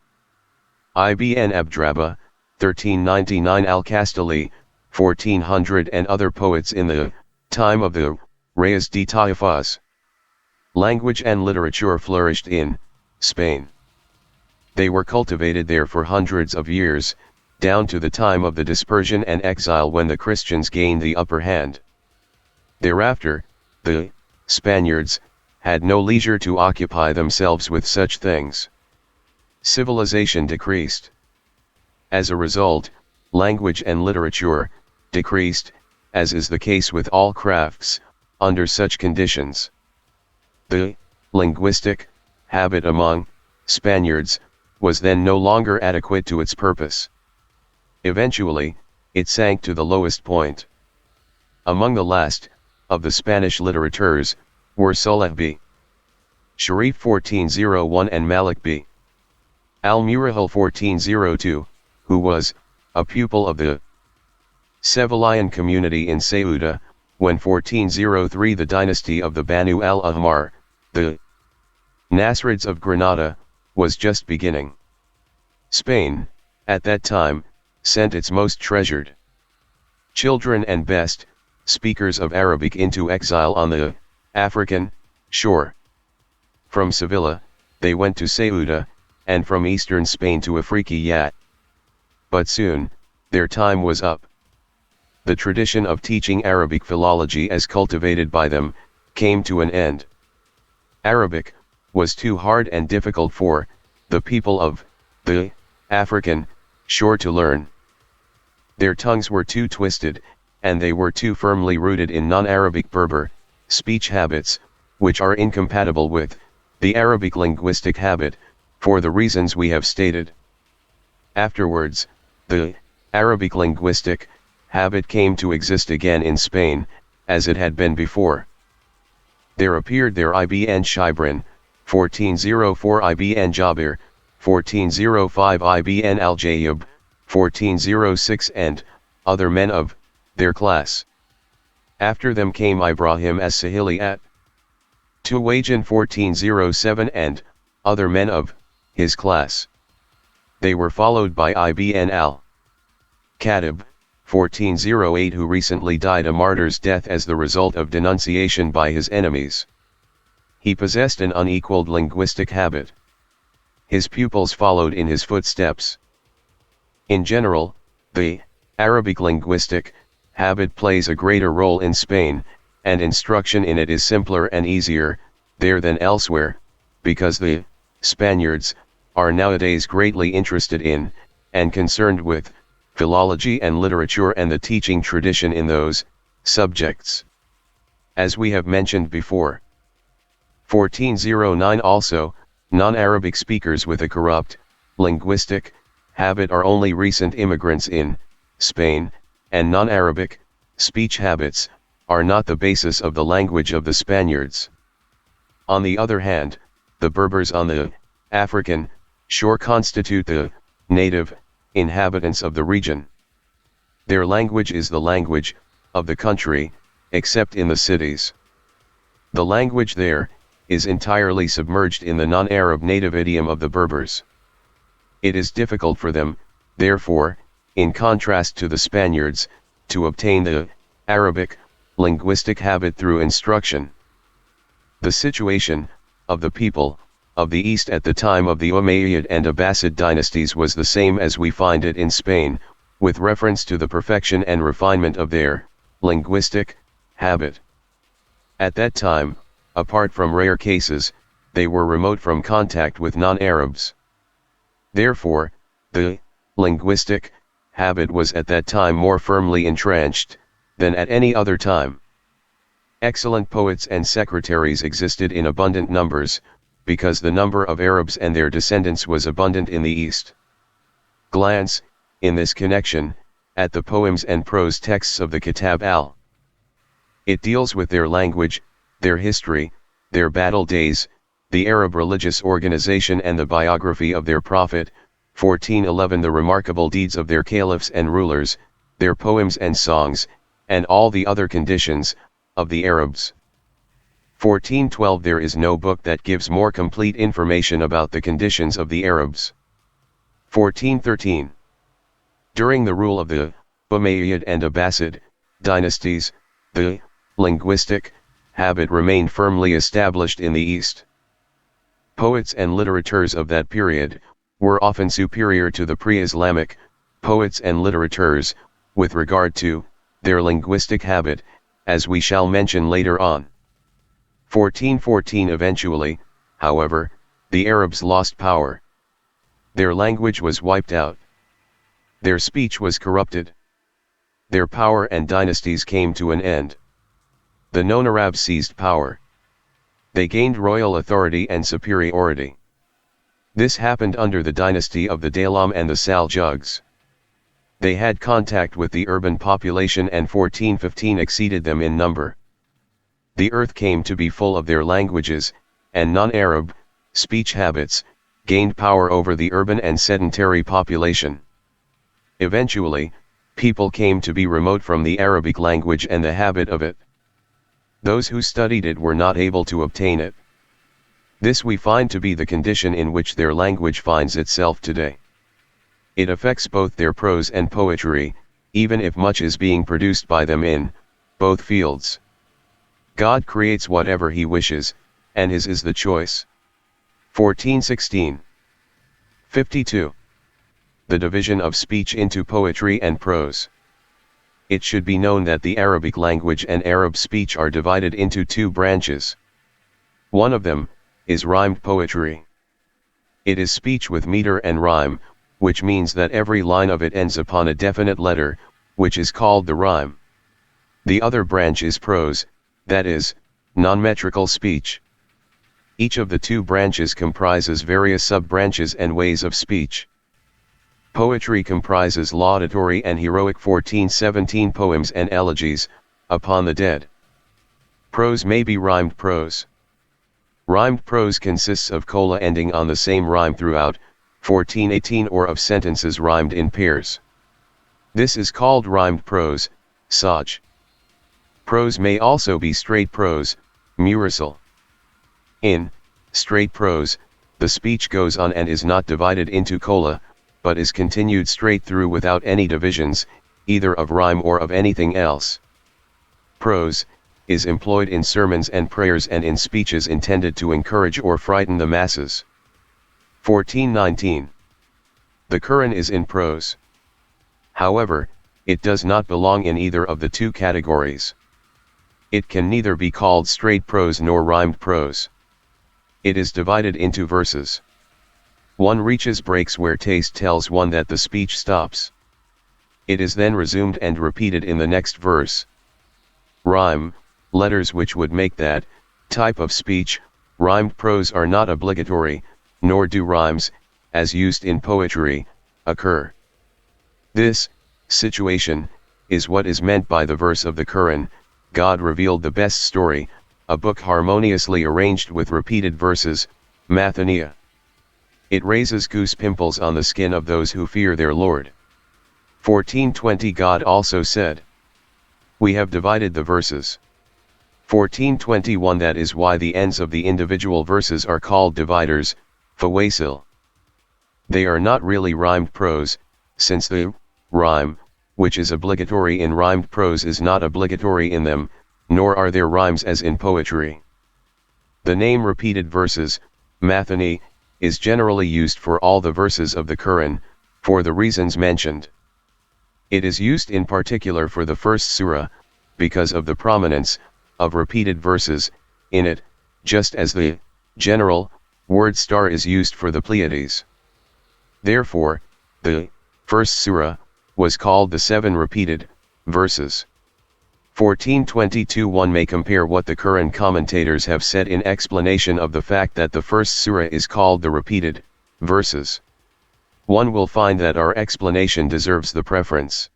Ibn Abdraba, 1399, Al-Kastali, 1400, and other poets in the time of the Reyes de Taifas. Language and literature flourished in Spain. They were cultivated there for hundreds of years, down to the time of the dispersion and exile when the Christians gained the upper hand. Thereafter, the Spaniards had no leisure to occupy themselves with such things. Civilization decreased. As a result, language and literature decreased, as is the case with all crafts, under such conditions. The linguistic habit among Spaniards was then no longer adequate to its purpose. Eventually, it sank to the lowest point. Among the last of the Spanish literateurs were Saleh b. Sharif 1401 and Malik b. Al-Murahil 1402, who was a pupil of the Sevillayan community in Ceuta, when 1403 the dynasty of the Banu al-Ahmar, the Nasrids of Granada, was just beginning. Spain, at that time, sent its most treasured children and best speakers of Arabic into exile on the African shore. From Sevilla, they went to Ceuta, and from eastern Spain to Afriqiyat. But soon, their time was up. The tradition of teaching Arabic philology as cultivated by them, came to an end. Arabic was too hard and difficult for the people of the African shore to learn. Their tongues were too twisted, and they were too firmly rooted in non-Arabic Berber speech habits, which are incompatible with the Arabic linguistic habit, for the reasons we have stated. Afterwards, the Arabic linguistic habit came to exist again in Spain, as it had been before. There appeared there Ibn Shibrin, 1404 Ibn Jabir, 1405 Ibn al-Jayyib, 1406 and other men of their class. After them came Ibrahim as-Sahili at Tuwajan 1407 and other men of his class. They were followed by Ibn al-Khatib, 1408, who recently died a martyr's death as the result of denunciation by his enemies. He possessed an unequaled linguistic habit. His pupils followed in his footsteps. In general, the Arabic linguistic habit plays a greater role in Spain, and instruction in it is simpler and easier there than elsewhere, because the Spaniards are nowadays greatly interested in, and concerned with, philology and literature and the teaching tradition in those subjects. As we have mentioned before. 1409 also, non-Arabic speakers with a corrupt linguistic habit are only recent immigrants in Spain, and non-Arabic speech habits are not the basis of the language of the Spaniards. On the other hand, the Berbers on the African shore constitute the native inhabitants of the region. Their language is the language of the country, except in the cities. The language there is entirely submerged in the non-Arab native idiom of the Berbers. It is difficult for them, therefore, in contrast to the Spaniards, to obtain the Arabic linguistic habit through instruction. The situation of the people of the East at the time of the Umayyad and Abbasid dynasties was the same as we find it in Spain, with reference to the perfection and refinement of their linguistic habit. At that time, apart from rare cases, they were remote from contact with non-Arabs. Therefore, the linguistic habit was at that time more firmly entrenched than at any other time. Excellent poets and secretaries existed in abundant numbers, because the number of Arabs and their descendants was abundant in the East. Glance, in this connection, at the poems and prose texts of the Kitab al. It deals with their language, their history, their battle days, the Arab religious organization and the biography of their prophet, 1411 the remarkable deeds of their caliphs and rulers, their poems and songs, and all the other conditions of the Arabs. 1412 There is no book that gives more complete information about the conditions of the Arabs. 1413 During the rule of the Umayyad and Abbasid dynasties, the linguistic habit remained firmly established in the East. Poets and literateurs of that period were often superior to the pre-Islamic poets and literateurs with regard to their linguistic habit, as we shall mention later on. 1414 Eventually, however, the Arabs lost power. Their language was wiped out. Their speech was corrupted. Their power and dynasties came to an end. The known Arabs seized power. They gained royal authority and superiority. This happened under the dynasty of the Daylam and the Saljuks. They had contact with the urban population and 1415 exceeded them in number. The earth came to be full of their languages, and non-Arab speech habits gained power over the urban and sedentary population. Eventually, people came to be remote from the Arabic language and the habit of it. Those who studied it were not able to obtain it. This we find to be the condition in which their language finds itself today. It affects both their prose and poetry, even if much is being produced by them in both fields. God creates whatever he wishes, and his is the choice. 14:16. 52. The division of speech into poetry and prose. It should be known that the Arabic language and Arab speech are divided into two branches. One of them is rhymed poetry. It is speech with meter and rhyme, which means that every line of it ends upon a definite letter, which is called the rhyme. The other branch is prose, that is, non-metrical speech. Each of the two branches comprises various sub-branches and ways of speech. Poetry comprises laudatory and heroic 1417 poems and elegies upon the dead. Prose may be rhymed prose. Rhymed prose consists of cola ending on the same rhyme throughout, 1418, or of sentences rhymed in pairs. This is called rhymed prose, saj. Prose may also be straight prose, murasal. In straight prose, the speech goes on and is not divided into cola, but is continued straight through without any divisions, either of rhyme or of anything else. Prose is employed in sermons and prayers and in speeches intended to encourage or frighten the masses. 1419. The Quran is in prose. However, it does not belong in either of the two categories. It can neither be called straight prose nor rhymed prose. It is divided into verses. One reaches breaks where taste tells one that the speech stops. It is then resumed and repeated in the next verse. Rhyme, letters which would make that type of speech rhymed prose are not obligatory, nor do rhymes, as used in poetry, occur. This situation is what is meant by the verse of the Quran, God revealed the best story, a book harmoniously arranged with repeated verses, Mathaniya. It raises goose pimples on the skin of those who fear their Lord. 1420. God also said, we have divided the verses. 1421. That is why the ends of the individual verses are called dividers, fawasil. They are not really rhymed prose, since the rhyme, which is obligatory in rhymed prose, is not obligatory in them, nor are there rhymes as in poetry. The name repeated verses, Mathani, is generally used for all the verses of the Quran, for the reasons mentioned. It is used in particular for the first surah, because of the prominence of repeated verses in it, just as the general word star is used for the Pleiades. Therefore, the first surah was called the 7 repeated verses. 1422. One may compare what the Quran commentators have said in explanation of the fact that the first surah is called the repeated verses. One will find that our explanation deserves the preference.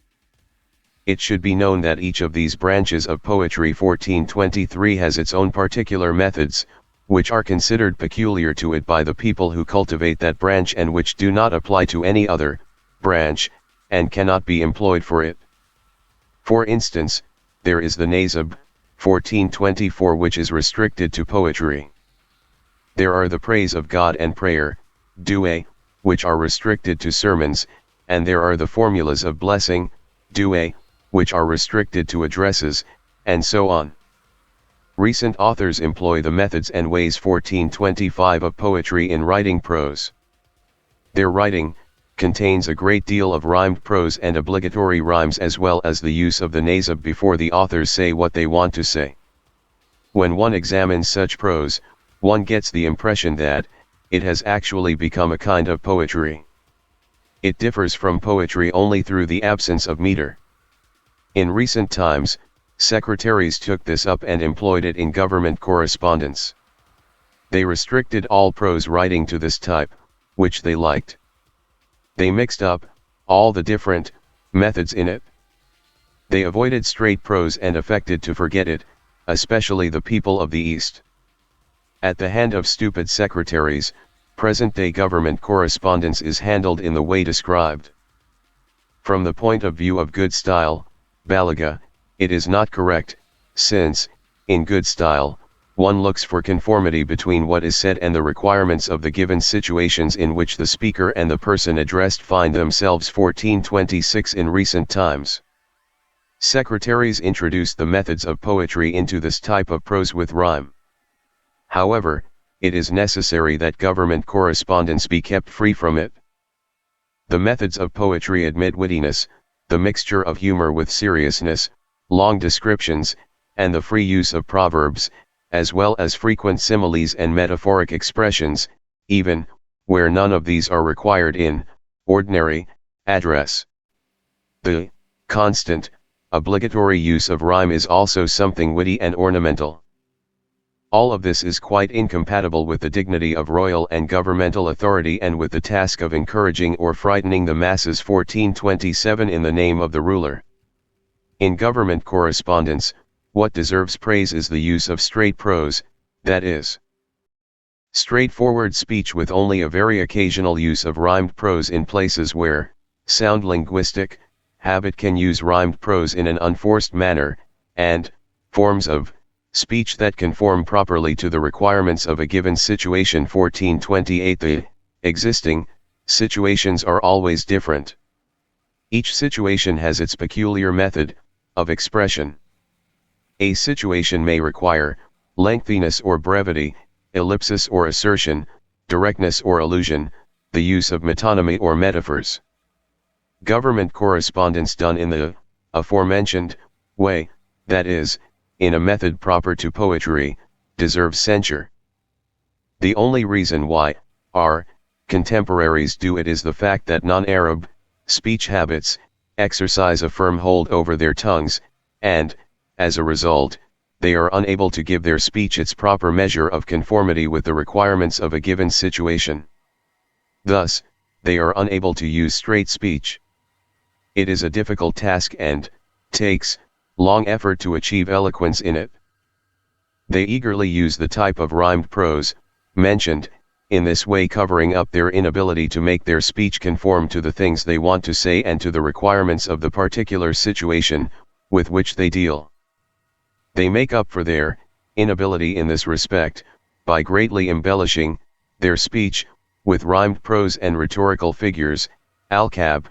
It should be known that each of these branches of poetry 1423 has its own particular methods, which are considered peculiar to it by the people who cultivate that branch and which do not apply to any other branch, and cannot be employed for it. For instance, there is the Nazab, 1424, which is restricted to poetry. There are the praise of God and prayer, Dua, which are restricted to sermons, and there are the formulas of blessing, Dua, which are restricted to addresses, and so on. Recent authors employ the methods and ways 1425 of poetry in writing prose. Their writing contains a great deal of rhymed prose and obligatory rhymes, as well as the use of the nazab before the authors say what they want to say. When one examines such prose, one gets the impression that it has actually become a kind of poetry. It differs from poetry only through the absence of meter. In recent times, secretaries took this up and employed it in government correspondence. They restricted all prose writing to this type, which they liked. They mixed up all the different methods in it. They avoided straight prose and affected to forget it, especially the people of the East. At the hand of stupid secretaries, present-day government correspondence is handled in the way described. From the point of view of good style, balagha, it is not correct, since, in good style, one looks for conformity between what is said and the requirements of the given situations in which the speaker and the person addressed find themselves. 1426 In recent times, secretaries introduced the methods of poetry into this type of prose with rhyme. However, it is necessary that government correspondence be kept free from it. The methods of poetry admit wittiness, the mixture of humor with seriousness, long descriptions, and the free use of proverbs, as well as frequent similes and metaphoric expressions, even where none of these are required in ordinary address. The constant, obligatory use of rhyme is also something witty and ornamental. All of this is quite incompatible with the dignity of royal and governmental authority and with the task of encouraging or frightening the masses. 1427 In the name of the ruler. In government correspondence, what deserves praise is the use of straight prose, that is, straightforward speech with only a very occasional use of rhymed prose in places where sound linguistic habit can use rhymed prose in an unforced manner, and forms of speech that conform properly to the requirements of a given situation. 1428 The existing situations are always different. Each situation has its peculiar method of expression. A situation may require lengthiness or brevity, ellipsis or assertion, directness or allusion, the use of metonymy or metaphors. Government correspondence done in the aforementioned way, that is, in a method proper to poetry, deserves censure. The only reason why our contemporaries do it is the fact that non-Arab speech habits exercise a firm hold over their tongues, and, as a result, they are unable to give their speech its proper measure of conformity with the requirements of a given situation. Thus, they are unable to use straight speech. It is a difficult task and takes long effort to achieve eloquence in it. They eagerly use the type of rhymed prose mentioned, in this way covering up their inability to make their speech conform to the things they want to say and to the requirements of the particular situation with which they deal. They make up for their inability in this respect by greatly embellishing their speech with rhymed prose and rhetorical figures. Al-Kab,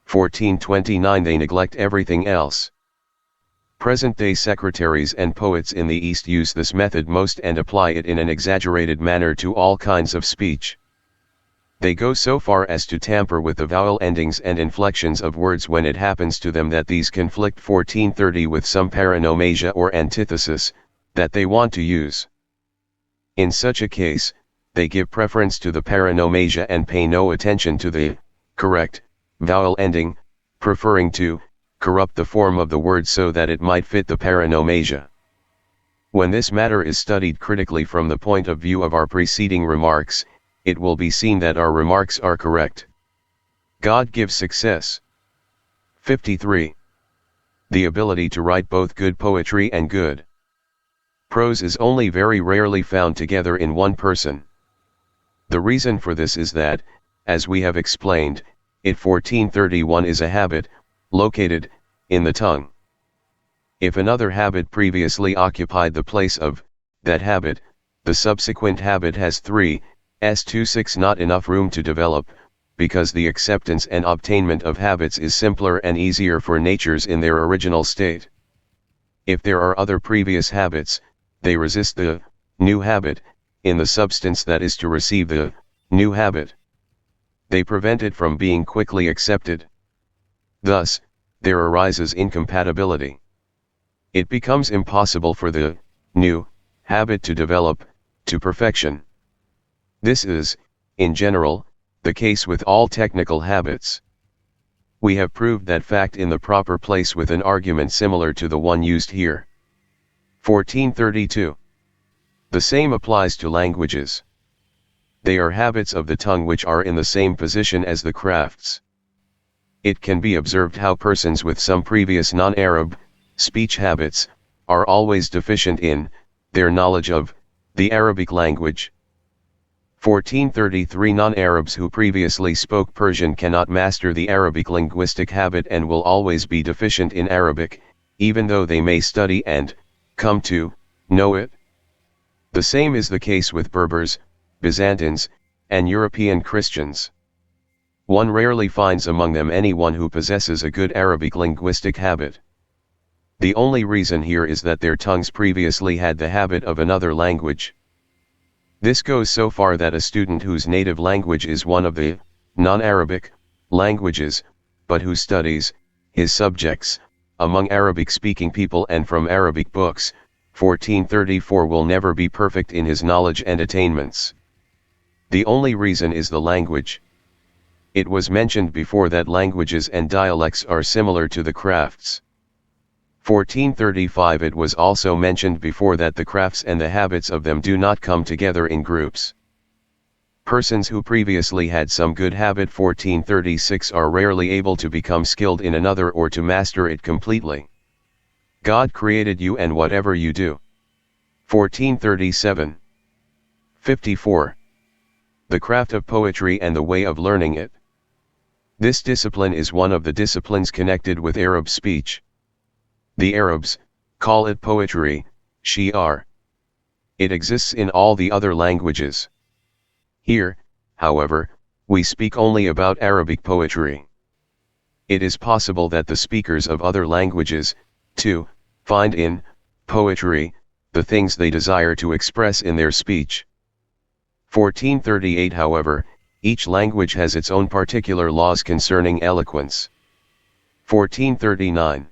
1429 They neglect everything else. Present-day secretaries and poets in the East use this method most and apply it in an exaggerated manner to all kinds of speech. They go so far as to tamper with the vowel endings and inflections of words when it happens to them that these conflict. 1430 With some paronomasia or antithesis that they want to use. In such a case, they give preference to the paronomasia and pay no attention to the correct vowel ending, preferring to corrupt the form of the word so that it might fit the paronomasia. When this matter is studied critically from the point of view of our preceding remarks, it will be seen that our remarks are correct. God gives success. 53. The ability to write both good poetry and good prose is only very rarely found together in one person. The reason for this is that, as we have explained, it 1431 is a habit, located in the tongue. If another habit previously occupied the place of that habit, the subsequent habit has 3s26 not enough room to develop, because the acceptance and obtainment of habits is simpler and easier for natures in their original state. If there are other previous habits, they resist the new habit in the substance that is to receive the new habit. They prevent it from being quickly accepted. Thus, there arises incompatibility. It becomes impossible for the new habit to develop to perfection. This is, in general, the case with all technical habits. We have proved that fact in the proper place with an argument similar to the one used here. 1432. The same applies to languages. They are habits of the tongue which are in the same position as the crafts. It can be observed how persons with some previous non-Arab speech habits are always deficient in their knowledge of the Arabic language. 1433 Non-Arabs who previously spoke Persian cannot master the Arabic linguistic habit and will always be deficient in Arabic, even though they may study and come to know it. The same is the case with Berbers, Byzantines, and European Christians. One rarely finds among them anyone who possesses a good Arabic linguistic habit. The only reason here is that their tongues previously had the habit of another language. This goes so far that a student whose native language is one of the non-Arabic languages, but who studies his subjects among Arabic-speaking people and from Arabic books, 1434 will never be perfect in his knowledge and attainments. The only reason is the language. It was mentioned before that languages and dialects are similar to the crafts. 1435 It was also mentioned before that the crafts and the habits of them do not come together in groups. Persons who previously had some good habit 1436 are rarely able to become skilled in another or to master it completely. God created you and whatever you do. 1437. 54. The craft of poetry and the way of learning it. This discipline is one of the disciplines connected with Arab speech. The Arabs call it poetry, shi'r. It exists in all the other languages. Here, however, we speak only about Arabic poetry. It is possible that the speakers of other languages, too, find in poetry the things they desire to express in their speech. 1438 However, each language has its own particular laws concerning eloquence. 1439.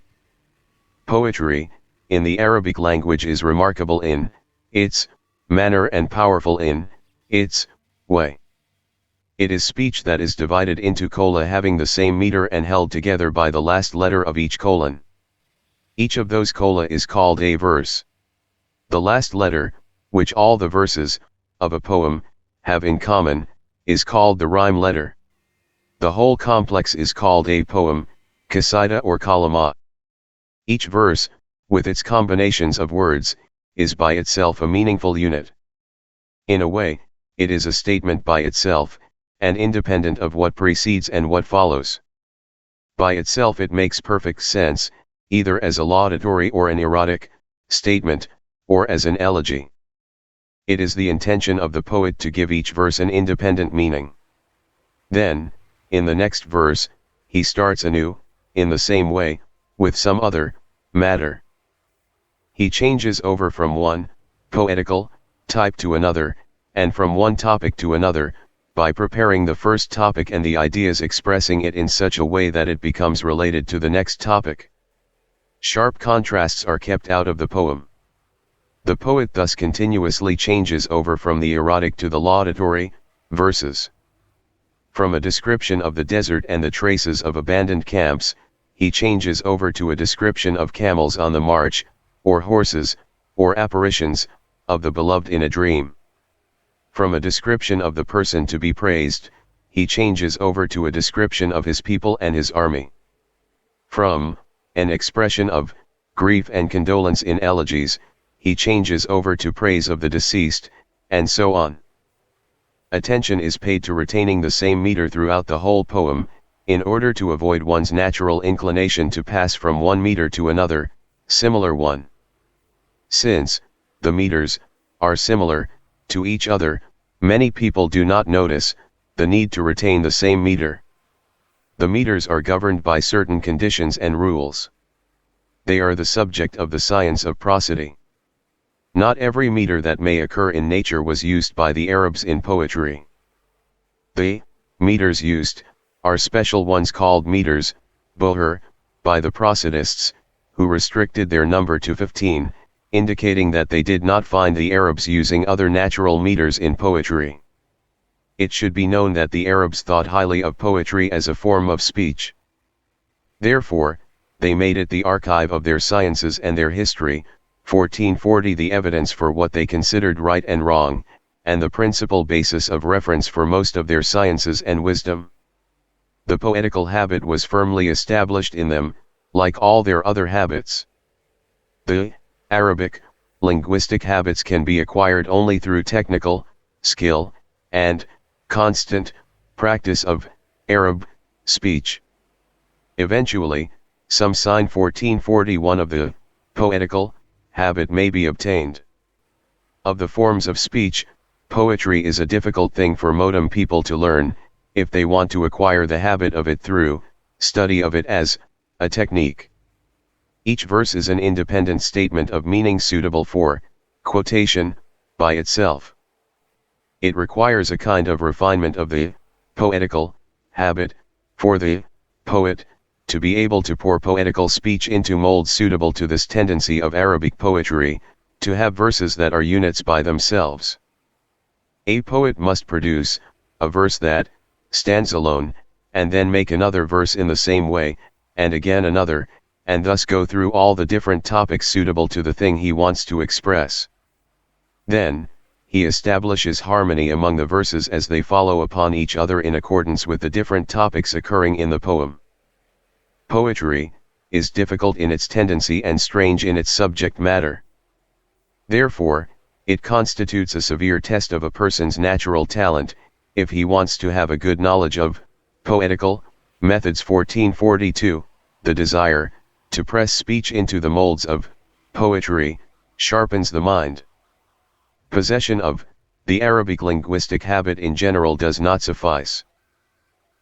Poetry, in the Arabic language is remarkable in its manner and powerful in its way. It is speech that is divided into cola having the same meter and held together by the last letter of each colon. Each of those cola is called a verse. The last letter, which all the verses of a poem have in common, is called the rhyme letter. The whole complex is called a poem, qasida or kalama. Each verse, with its combinations of words, is by itself a meaningful unit. In a way, it is a statement by itself, and independent of what precedes and what follows. By itself it makes perfect sense, either as a laudatory or an erotic statement, or as an elegy. It is the intention of the poet to give each verse an independent meaning. Then, in the next verse, he starts anew, in the same way, with some other matter. He changes over from one poetical type to another, and from one topic to another, by preparing the first topic and the ideas expressing it in such a way that it becomes related to the next topic. Sharp contrasts are kept out of the poem. The poet thus continuously changes over from the erotic to the laudatory verses. From a description of the desert and the traces of abandoned camps, he changes over to a description of camels on the march, or horses, or apparitions of the beloved in a dream. From a description of the person to be praised, he changes over to a description of his people and his army. From an expression of grief and condolence in elegies, he changes over to praise of the deceased, and so on. Attention is paid to retaining the same meter throughout the whole poem, in order to avoid one's natural inclination to pass from one meter to another, similar one. Since the meters are similar to each other, many people do not notice the need to retain the same meter. The meters are governed by certain conditions and rules. They are the subject of the science of prosody. Not every meter that may occur in nature was used by the Arabs in poetry. The meters used are special ones called meters, boher, by the prosodists, who restricted their number to 15, indicating that they did not find the Arabs using other natural meters in poetry. It should be known that the Arabs thought highly of poetry as a form of speech. Therefore, they made it the archive of their sciences and their history, 1440 the evidence for what they considered right and wrong, and the principal basis of reference for most of their sciences and wisdom. The poetical habit was firmly established in them, like all their other habits. The Arabic linguistic habits can be acquired only through technical skill and constant practice of Arab speech. Eventually, some sign 1441 of the poetical habit may be obtained. Of the forms of speech, poetry is a difficult thing for modem people to learn, if they want to acquire the habit of it through study of it as a technique. Each verse is an independent statement of meaning suitable for quotation by itself. It requires a kind of refinement of the poetical habit for the poet to be able to pour poetical speech into molds suitable to this tendency of Arabic poetry, to have verses that are units by themselves. A poet must produce a verse that stands alone, and then make another verse in the same way, and again another, and thus go through all the different topics suitable to the thing he wants to express. Then, he establishes harmony among the verses as they follow upon each other in accordance with the different topics occurring in the poem. Poetry is difficult in its tendency and strange in its subject matter. Therefore, it constitutes a severe test of a person's natural talent, if he wants to have a good knowledge of poetical methods. 1442, the desire to press speech into the molds of poetry sharpens the mind. Possession of the Arabic linguistic habit in general does not suffice.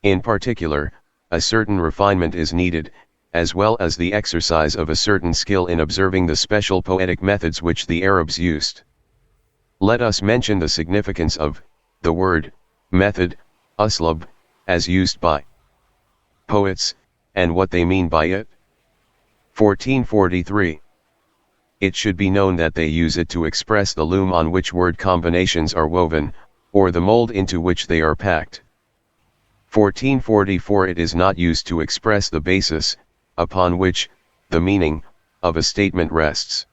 In particular, a certain refinement is needed, as well as the exercise of a certain skill in observing the special poetic methods which the Arabs used. Let us mention the significance of the word method, uslub, as used by poets, and what they mean by it. 1443. It should be known that they use it to express the loom on which word combinations are woven, or the mold into which they are packed. 1444. It is not used to express the basis, upon which the meaning of a statement rests.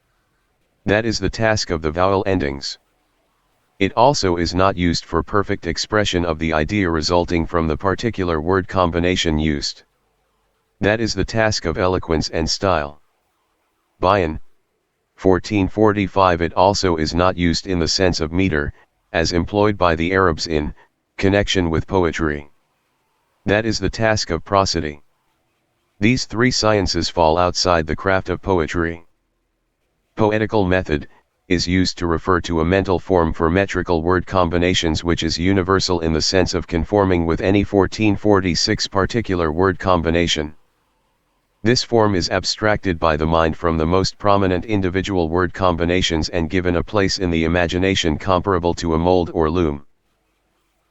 That is the task of the vowel endings. It also is not used for perfect expression of the idea resulting from the particular word combination used. That is the task of eloquence and style. Bayan. 1445. It also is not used in the sense of meter, as employed by the Arabs in connection with poetry. That is the task of prosody. These three sciences fall outside the craft of poetry. Poetical method is used to refer to a mental form for metrical word combinations which is universal in the sense of conforming with any 1446 particular word combination. This form is abstracted by the mind from the most prominent individual word combinations and given a place in the imagination comparable to a mold or loom.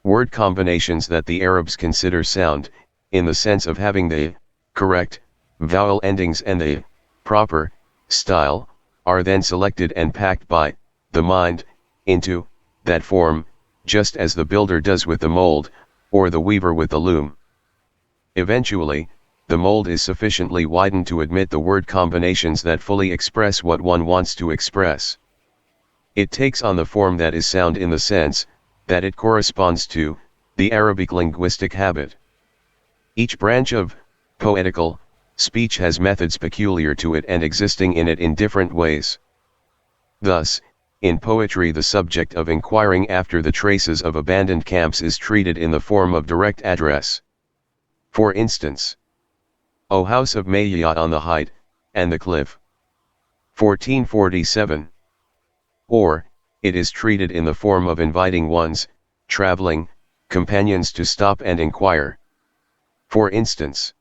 Word combinations that the Arabs consider sound, in the sense of having the correct vowel endings and the proper style, are then selected and packed by the mind into that form, just as the builder does with the mold, or the weaver with the loom. Eventually, the mold is sufficiently widened to admit the word combinations that fully express what one wants to express. It takes on the form that is sound in the sense that it corresponds to the Arabic linguistic habit. Each branch of poetical speech has methods peculiar to it and existing in it in different ways. Thus, in poetry the subject of inquiring after the traces of abandoned camps is treated in the form of direct address. For instance, O house of Mayat on the height, and the cliff. 1447. Or, it is treated in the form of inviting one's traveling companions to stop and inquire. For instance,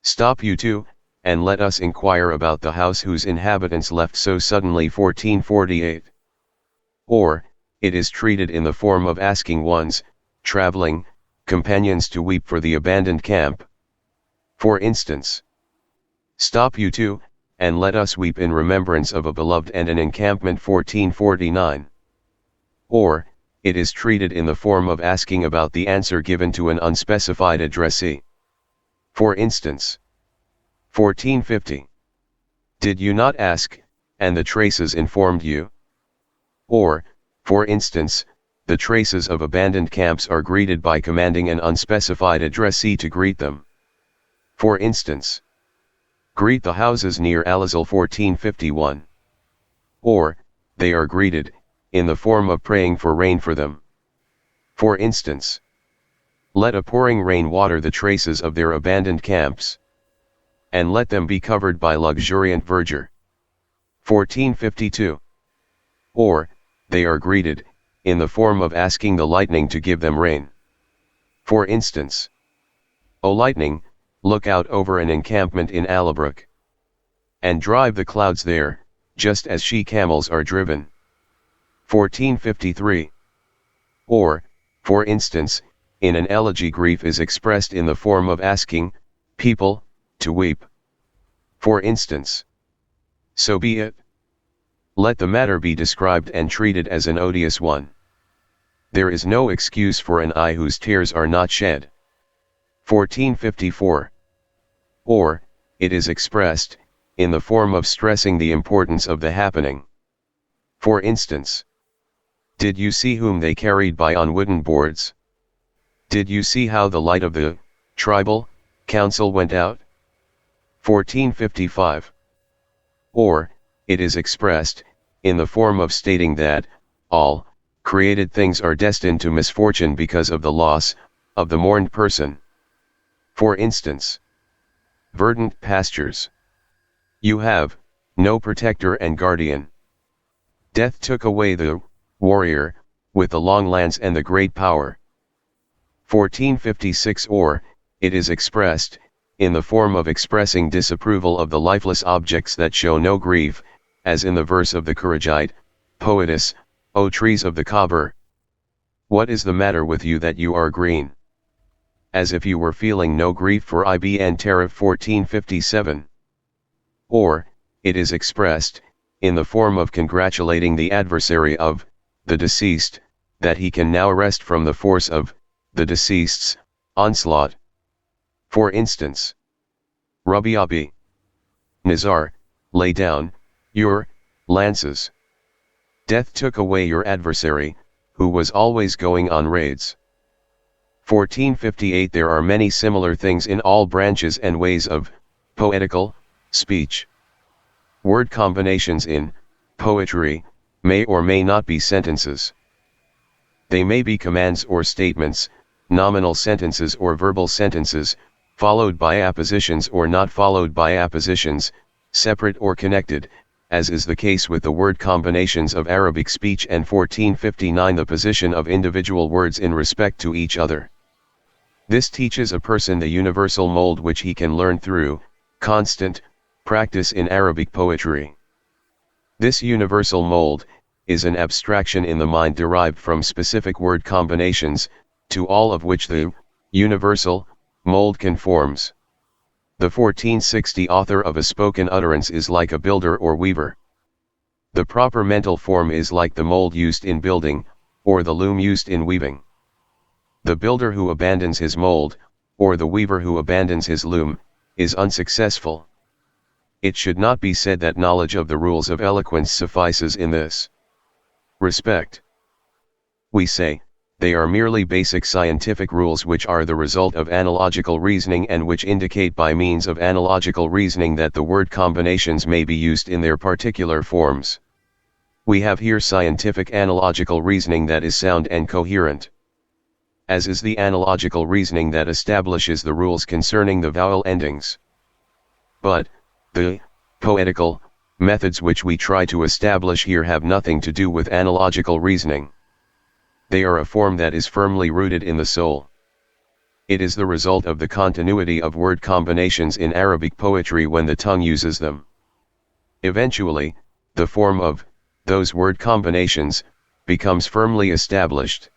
stop you too, and let us inquire about the house whose inhabitants left so suddenly. 1448. Or, it is treated in the form of asking one's traveling companions to weep for the abandoned camp. For instance, stop you too, and let us weep in remembrance of a beloved and an encampment. 1449. Or, it is treated in the form of asking about the answer given to an unspecified addressee. For instance, 1450. Did you not ask, and the traces informed you? Or, for instance, the traces of abandoned camps are greeted by commanding an unspecified addressee to greet them. For instance, greet the houses near Al-Azal. 1451. Or, they are greeted, in the form of praying for rain for them. For instance, let a pouring rain water the traces of their abandoned camps, and let them be covered by luxuriant verdure. 1452. Or, they are greeted, in the form of asking the lightning to give them rain. For instance, O lightning, look out over an encampment in Allabrook, and drive the clouds there, just as she-camels are driven. 1453. Or, for instance, in an elegy grief is expressed in the form of asking people to weep. For instance, so be it. Let the matter be described and treated as an odious one. There is no excuse for an eye whose tears are not shed. 1454. Or, it is expressed, in the form of stressing the importance of the happening. For instance, did you see whom they carried by on wooden boards? Did you see how the light of the tribal council went out? 1455. Or, it is expressed, in the form of stating that, all created things are destined to misfortune because of the loss of the mourned person. For instance, verdant pastures. You have no protector and guardian. Death took away the warrior with the long lance and the great power. 1456. Or, it is expressed, in the form of expressing disapproval of the lifeless objects that show no grief, as in the verse of the Khurajite poetess, O trees of the Khabar, what is the matter with you that you are green? As if you were feeling no grief for Ibn Tariff. 1457. Or, it is expressed, in the form of congratulating the adversary of the deceased, that he can now rest from the force of the deceased's onslaught. For instance, Rabi'abi Nizar, lay down your lances. Death took away your adversary, who was always going on raids. 1458. There are many similar things in all branches and ways of poetical speech. Word combinations in poetry may or may not be sentences. They may be commands or statements, nominal sentences or verbal sentences, followed by appositions or not followed by appositions, separate or connected, as is the case with the word combinations of Arabic speech. And 1459. The position of individual words in respect to each other. This teaches a person the universal mold which he can learn through constant practice in Arabic poetry. This universal mold is an abstraction in the mind derived from specific word combinations, to all of which the universal mold conforms. The 1460 author of a spoken utterance is like a builder or weaver. The proper mental form is like the mold used in building, or the loom used in weaving. The builder who abandons his mold, or the weaver who abandons his loom, is unsuccessful. It should not be said that knowledge of the rules of eloquence suffices in this respect. We say, they are merely basic scientific rules which are the result of analogical reasoning and which indicate by means of analogical reasoning that the word combinations may be used in their particular forms. We have here scientific analogical reasoning that is sound and coherent, as is the analogical reasoning that establishes the rules concerning the vowel endings. But, the poetical methods which we try to establish here have nothing to do with analogical reasoning. They are a form that is firmly rooted in the soul. It is the result of the continuity of word combinations in Arabic poetry when the tongue uses them. Eventually, the form of those word combinations becomes firmly established.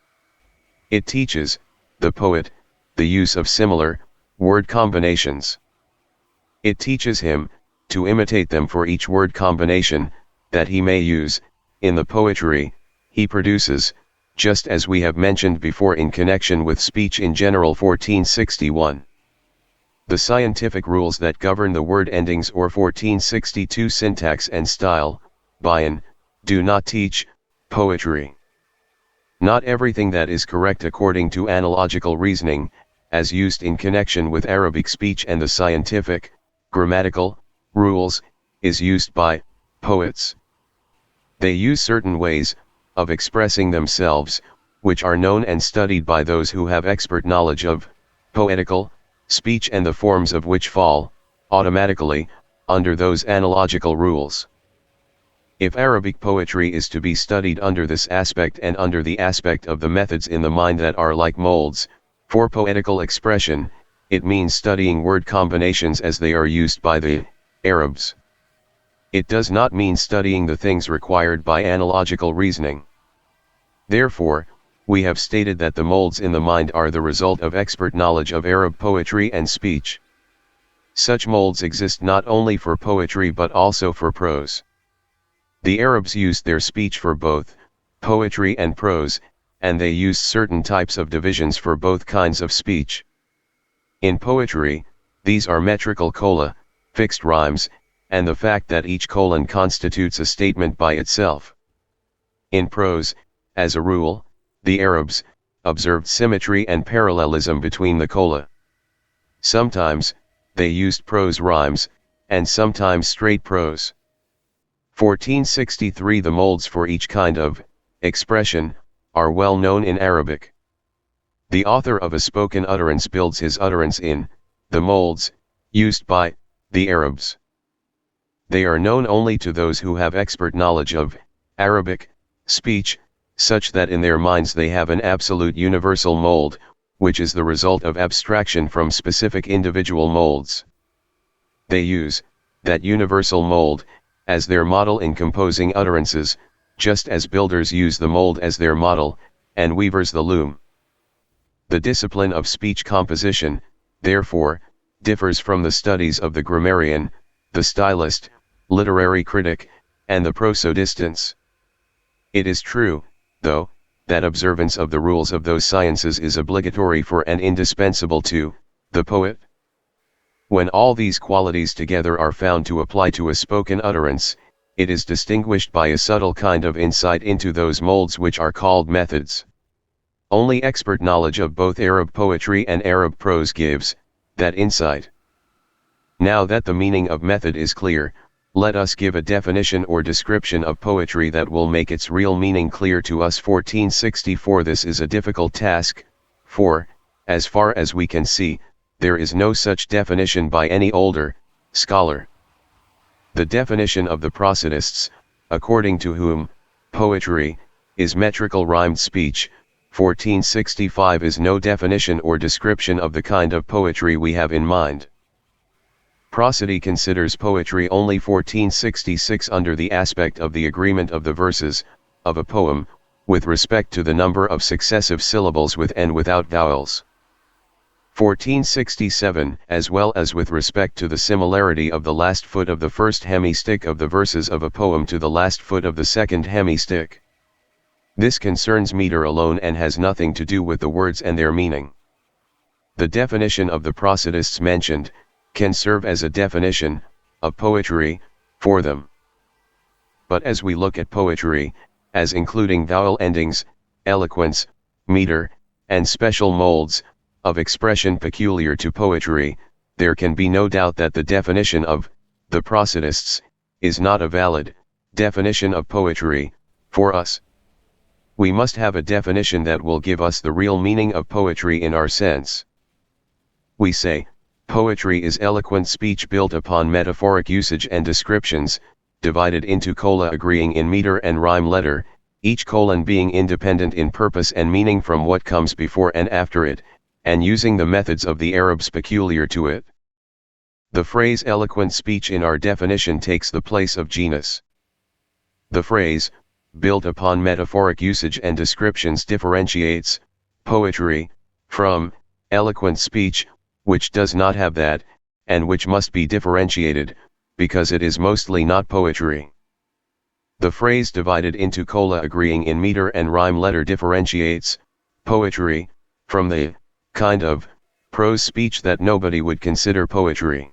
It teaches the poet the use of similar word combinations. It teaches him to imitate them for each word combination that he may use in the poetry he produces, just as we have mentioned before in connection with speech in general. 1461. The scientific rules that govern the word endings or 1462 syntax and style, bayan, do not teach poetry. Not everything that is correct according to analogical reasoning, as used in connection with Arabic speech and the scientific, grammatical, rules, is used by poets. They use certain ways of expressing themselves, which are known and studied by those who have expert knowledge of poetical speech and the forms of which fall, automatically, under those analogical rules. If Arabic poetry is to be studied under this aspect and under the aspect of the methods in the mind that are like molds, for poetical expression, it means studying word combinations as they are used by the Arabs. It does not mean studying the things required by analogical reasoning. Therefore, we have stated that the molds in the mind are the result of expert knowledge of Arab poetry and speech. Such molds exist not only for poetry but also for prose. The Arabs used their speech for both poetry and prose, and they used certain types of divisions for both kinds of speech. In poetry, these are metrical cola, fixed rhymes, and the fact that each colon constitutes a statement by itself. In prose, as a rule, the Arabs observed symmetry and parallelism between the cola. Sometimes, they used prose rhymes, and sometimes straight prose. 1463 The molds for each kind of expression are well known in Arabic. The author of a spoken utterance builds his utterance in the molds used by the Arabs. They are known only to those who have expert knowledge of Arabic speech, such that in their minds they have an absolute universal mold, which is the result of abstraction from specific individual molds. They use that universal mold as their model in composing utterances, just as builders use the mold as their model, and weavers the loom. The discipline of speech composition, therefore, differs from the studies of the grammarian, the stylist, literary critic, and the prosodistance. It is true, though, that observance of the rules of those sciences is obligatory for and indispensable to the poet. When all these qualities together are found to apply to a spoken utterance, it is distinguished by a subtle kind of insight into those molds which are called methods. Only expert knowledge of both Arab poetry and Arab prose gives that insight. Now that the meaning of method is clear, let us give a definition or description of poetry that will make its real meaning clear to us. 1464 This is a difficult task, for, as far as we can see, there is no such definition by any older scholar. The definition of the prosodists, according to whom poetry is metrical rhymed speech, 1465 is no definition or description of the kind of poetry we have in mind. Prosody considers poetry only 1466 under the aspect of the agreement of the verses of a poem, with respect to the number of successive syllables with and without vowels. 1467 as well as with respect to the similarity of the last foot of the first hemistick of the verses of a poem to the last foot of the second hemistick. This concerns meter alone and has nothing to do with the words and their meaning. The definition of the prosodists mentioned can serve as a definition of poetry for them. But as we look at poetry, as including vowel endings, eloquence, meter, and special molds of expression peculiar to poetry, there can be no doubt that the definition of the prosodists is not a valid definition of poetry for us. We must have a definition that will give us the real meaning of poetry in our sense. We say, poetry is eloquent speech built upon metaphoric usage and descriptions, divided into cola agreeing in meter and rhyme letter, each colon being independent in purpose and meaning from what comes before and after it, and using the methods of the Arabs peculiar to it. The phrase eloquent speech in our definition takes the place of genus. The phrase, built upon metaphoric usage and descriptions, differentiates poetry from eloquent speech, which does not have that, and which must be differentiated, because it is mostly not poetry. The phrase divided into cola agreeing in meter and rhyme letter differentiates poetry from the kind of prose speech that nobody would consider poetry.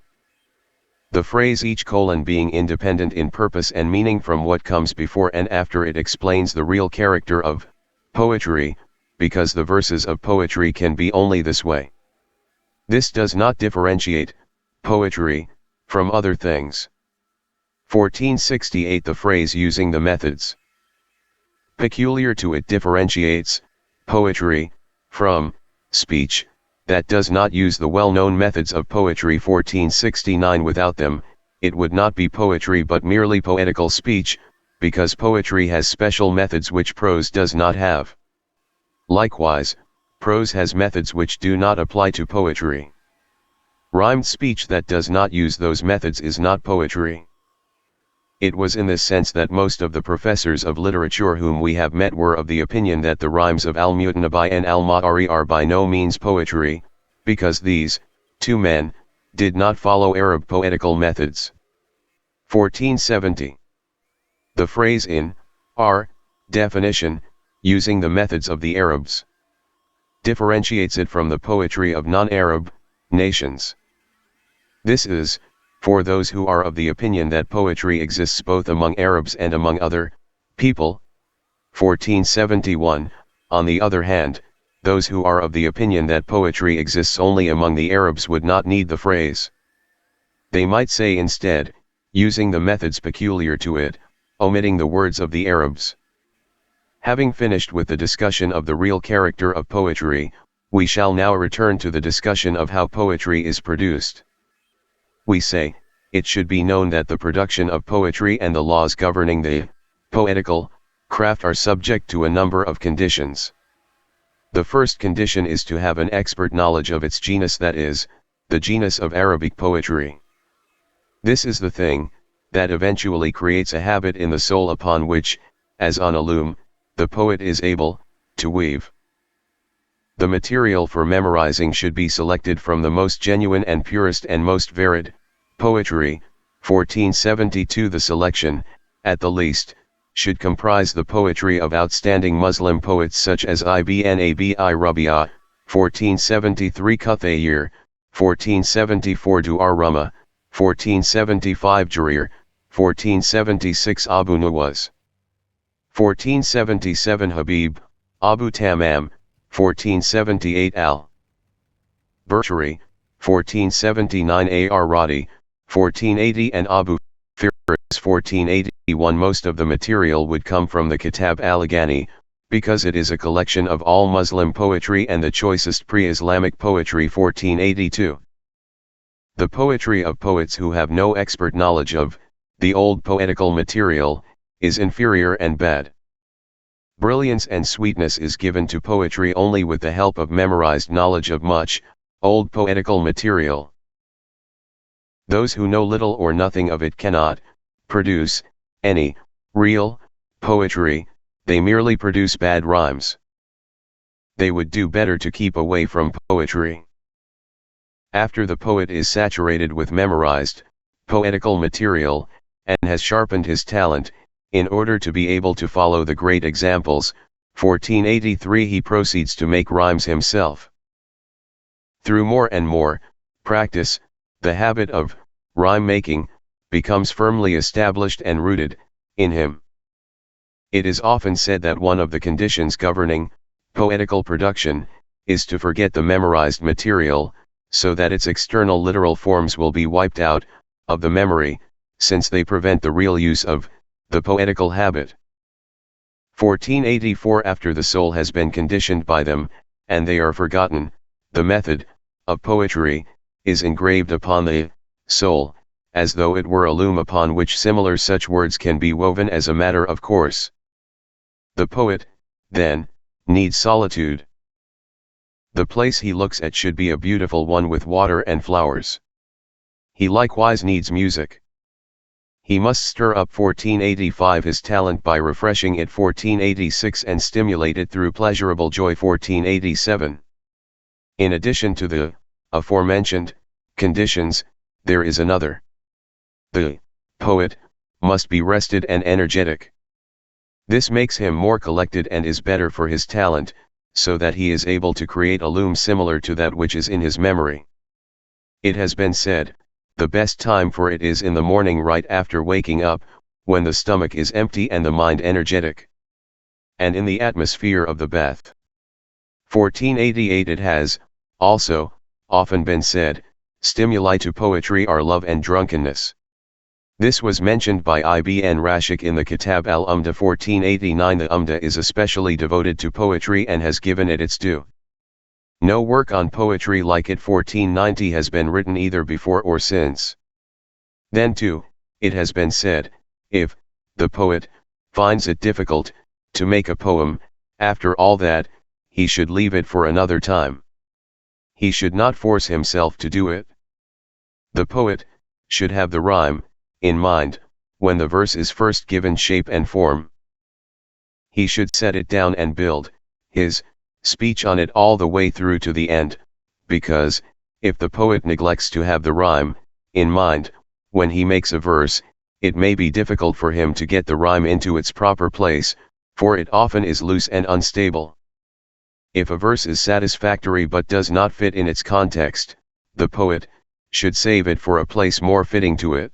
The phrase each colon being independent in purpose and meaning from what comes before and after it explains the real character of poetry, because the verses of poetry can be only this way. This does not differentiate poetry from other things. 1468 The phrase using the methods peculiar to it differentiates poetry, from, speech, that does not use the well-known methods of poetry 1469. Without them, it would not be poetry but merely poetical speech, because poetry has special methods which prose does not have. Likewise, prose has methods which do not apply to poetry. Rhymed speech that does not use those methods is not poetry. It was in this sense that most of the professors of literature whom we have met were of the opinion that the rhymes of Al-Mutanabi and Al-Ma'ari are by no means poetry, because these, two men, did not follow Arab poetical methods. 1470. The phrase in, our, definition, using the methods of the Arabs, differentiates it from the poetry of non-Arab nations. This is, for those who are of the opinion that poetry exists both among Arabs and among other people. 1471, on the other hand, those who are of the opinion that poetry exists only among the Arabs would not need the phrase. They might say instead, using the methods peculiar to it, omitting the words of the Arabs. Having finished with the discussion of the real character of poetry, we shall now return to the discussion of how poetry is produced. We say, it should be known that the production of poetry and the laws governing the poetical craft are subject to a number of conditions. The first condition is to have an expert knowledge of its genus, that is, the genus of Arabic poetry. This is the thing that eventually creates a habit in the soul upon which, as on a loom, the poet is able to weave. The material for memorizing should be selected from the most genuine and purest and most varied poetry. 1472. The selection, at the least, should comprise the poetry of outstanding Muslim poets such as Ibn Abi Rabi'a, 1473, Quthayr, 1474, Du'ar Rama, 1475, Jarir, 1476, Abu Nuwas, 1477, Habib, Abu Tamam, 1478, Al-Burshari, 1479, Ar Radi, 1480, and Abu Firas, 1481. Most of the material would come from the Kitab al-Aghani, because it is a collection of all Muslim poetry and the choicest pre-Islamic poetry. 1482. The poetry of poets who have no expert knowledge of the old poetical material is inferior and bad. Brilliance and sweetness is given to poetry only with the help of memorized knowledge of much old poetical material. Those who know little or nothing of it cannot produce any real poetry, they merely produce bad rhymes. They would do better to keep away from poetry. After the poet is saturated with memorized poetical material, and has sharpened his talent, in order to be able to follow the great examples, 1483, he proceeds to make rhymes himself. Through more and more practice, the habit of rhyme making becomes firmly established and rooted in him. It is often said that one of the conditions governing poetical production is to forget the memorized material, so that its external literal forms will be wiped out of the memory, since they prevent the real use of the poetical habit. 1484. After the soul has been conditioned by them, and they are forgotten, the method of poetry is engraved upon the soul, as though it were a loom upon which similar such words can be woven as a matter of course. The poet, then, needs solitude. The place he looks at should be a beautiful one with water and flowers. He likewise needs music. He must stir up 1485 his talent by refreshing it 1486 and stimulate it through pleasurable joy 1487. In addition to the aforementioned conditions, there is another. The poet must be rested and energetic. This makes him more collected and is better for his talent, so that he is able to create a loom similar to that which is in his memory. It has been said, the best time for it is in the morning right after waking up, when the stomach is empty and the mind energetic. And in the atmosphere of the bath. 1488. It has, also, often been said, stimuli to poetry are love and drunkenness. This was mentioned by Ibn Rashid in the Kitab al-Umda 1489. The Umda is especially devoted to poetry and has given it its due. No work on poetry like it 1490 has been written either before or since. Then too, it has been said, if the poet finds it difficult to make a poem, after all that, he should leave it for another time. He should not force himself to do it. The poet should have the rhyme in mind when the verse is first given shape and form. He should set it down and build his speech on it all the way through to the end, because, if the poet neglects to have the rhyme in mind when he makes a verse, it may be difficult for him to get the rhyme into its proper place, for it often is loose and unstable. If a verse is satisfactory but does not fit in its context, the poet should save it for a place more fitting to it.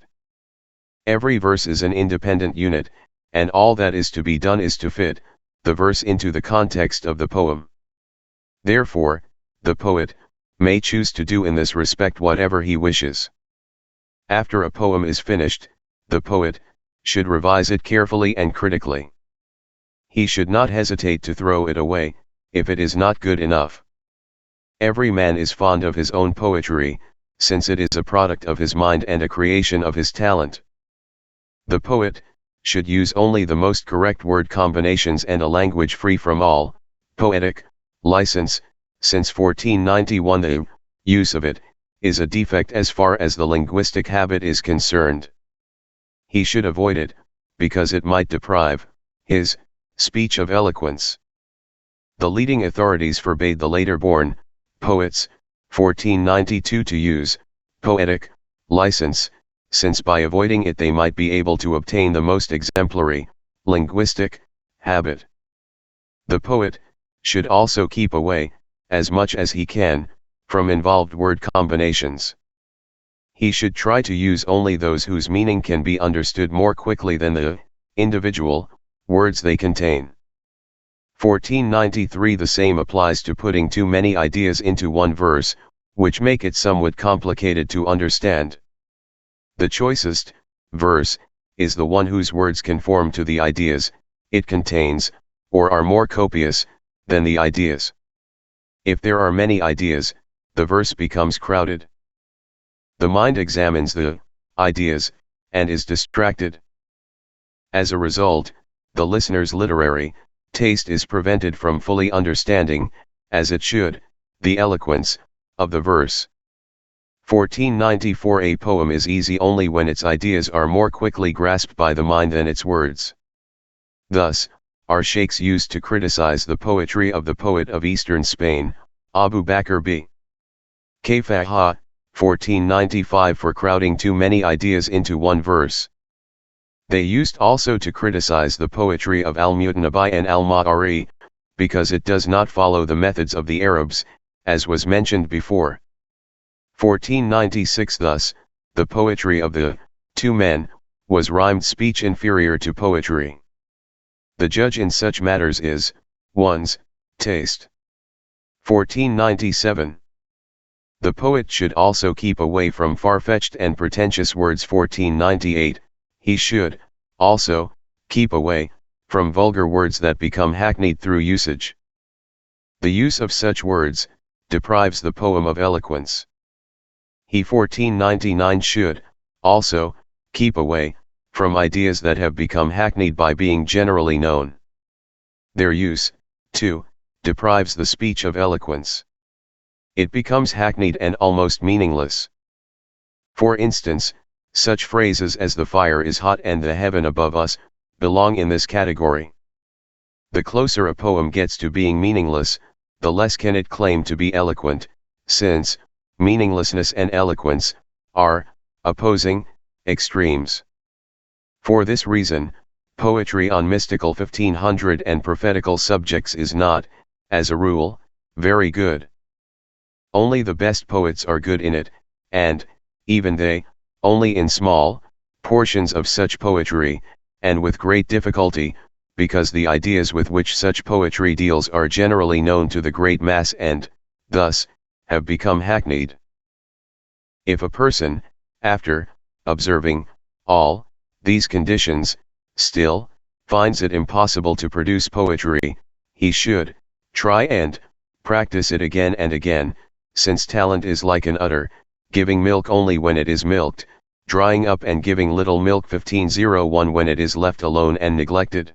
Every verse is an independent unit, and all that is to be done is to fit the verse into the context of the poem. Therefore, the poet may choose to do in this respect whatever he wishes. After a poem is finished, the poet should revise it carefully and critically. He should not hesitate to throw it away if it is not good enough. Every man is fond of his own poetry, since it is a product of his mind and a creation of his talent. The poet should use only the most correct word combinations and a language free from all poetic license, since 1491 the use of it is a defect as far as the linguistic habit is concerned. He should avoid it, because it might deprive his speech of eloquence. The leading authorities forbade the later-born poets, 1492, to use poetic license, since by avoiding it they might be able to obtain the most exemplary linguistic habit. The poet should also keep away, as much as he can, from involved word combinations. He should try to use only those whose meaning can be understood more quickly than the individual words they contain. 1493. The same applies to putting too many ideas into one verse, which make it somewhat complicated to understand. The choicest verse is the one whose words conform to the ideas it contains, or are more copious than the ideas. If there are many ideas, the verse becomes crowded. The mind examines the ideas and is distracted. As a result, the listener's literary taste is prevented from fully understanding, as it should, the eloquence of the verse. 1494. A poem is easy only when its ideas are more quickly grasped by the mind than its words. Thus, our sheikhs used to criticize the poetry of the poet of eastern Spain, Abu Bakr b. Kayfaha, 1495, for crowding too many ideas into one verse. They used also to criticize the poetry of al-Mutanabi and al-Ma'ari, because it does not follow the methods of the Arabs, as was mentioned before. 1496. Thus, the poetry of the two men was rhymed speech inferior to poetry. The judge in such matters is one's taste. 1497. The poet should also keep away from far-fetched and pretentious words. 1498. He should also keep away from vulgar words that become hackneyed through usage. The use of such words deprives the poem of eloquence. He 1499 should also keep away from ideas that have become hackneyed by being generally known. Their use, too, deprives the speech of eloquence. It becomes hackneyed and almost meaningless. For instance, such phrases as "the fire is hot" and "the heaven above us" belong in this category. The closer a poem gets to being meaningless, the less can it claim to be eloquent, since meaninglessness and eloquence are opposing extremes. For this reason, poetry on mystical 1500 and prophetical subjects is not, as a rule, very good. Only the best poets are good in it, and, even they, only in small portions of such poetry, and with great difficulty, because the ideas with which such poetry deals are generally known to the great mass and, thus, have become hackneyed. If a person, after observing all these conditions, still, finds it impossible to produce poetry, he should try and practice it again and again, since talent is like an udder, giving milk only when it is milked, drying up and giving little milk. 1501 When it is left alone and neglected.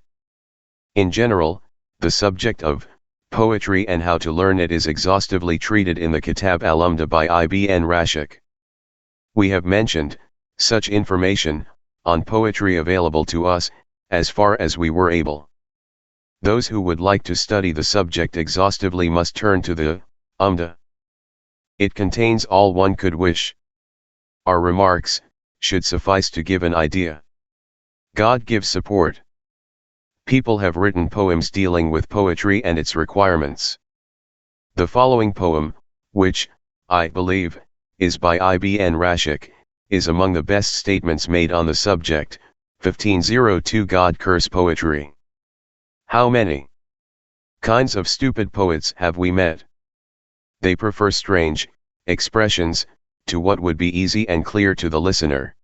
In general, the subject of poetry and how to learn it is exhaustively treated in the Kitab al-Umda by Ibn Rashid. We have mentioned such information on poetry available to us, as far as we were able. Those who would like to study the subject exhaustively must turn to the Umda. It contains all one could wish. Our remarks should suffice to give an idea. God gives support. People have written poems dealing with poetry and its requirements. The following poem, which, I believe, is by Ibn Rashid, is among the best statements made on the subject. 1502 God curse poetry. How many kinds of stupid poets have we met? They prefer strange expressions to what would be easy and clear to the listener.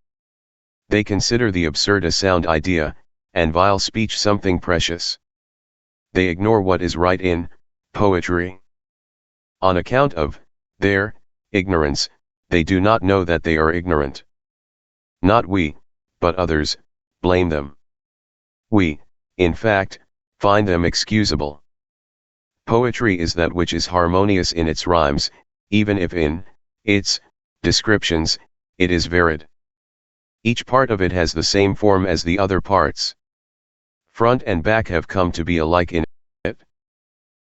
They consider the absurd a sound idea, and vile speech something precious. They ignore what is right in poetry. On account of their ignorance, they do not know that they are ignorant. Not we, but others, blame them. We, in fact, find them excusable. Poetry is that which is harmonious in its rhymes, even if in its descriptions it is varied. Each part of it has the same form as the other parts. Front and back have come to be alike in it.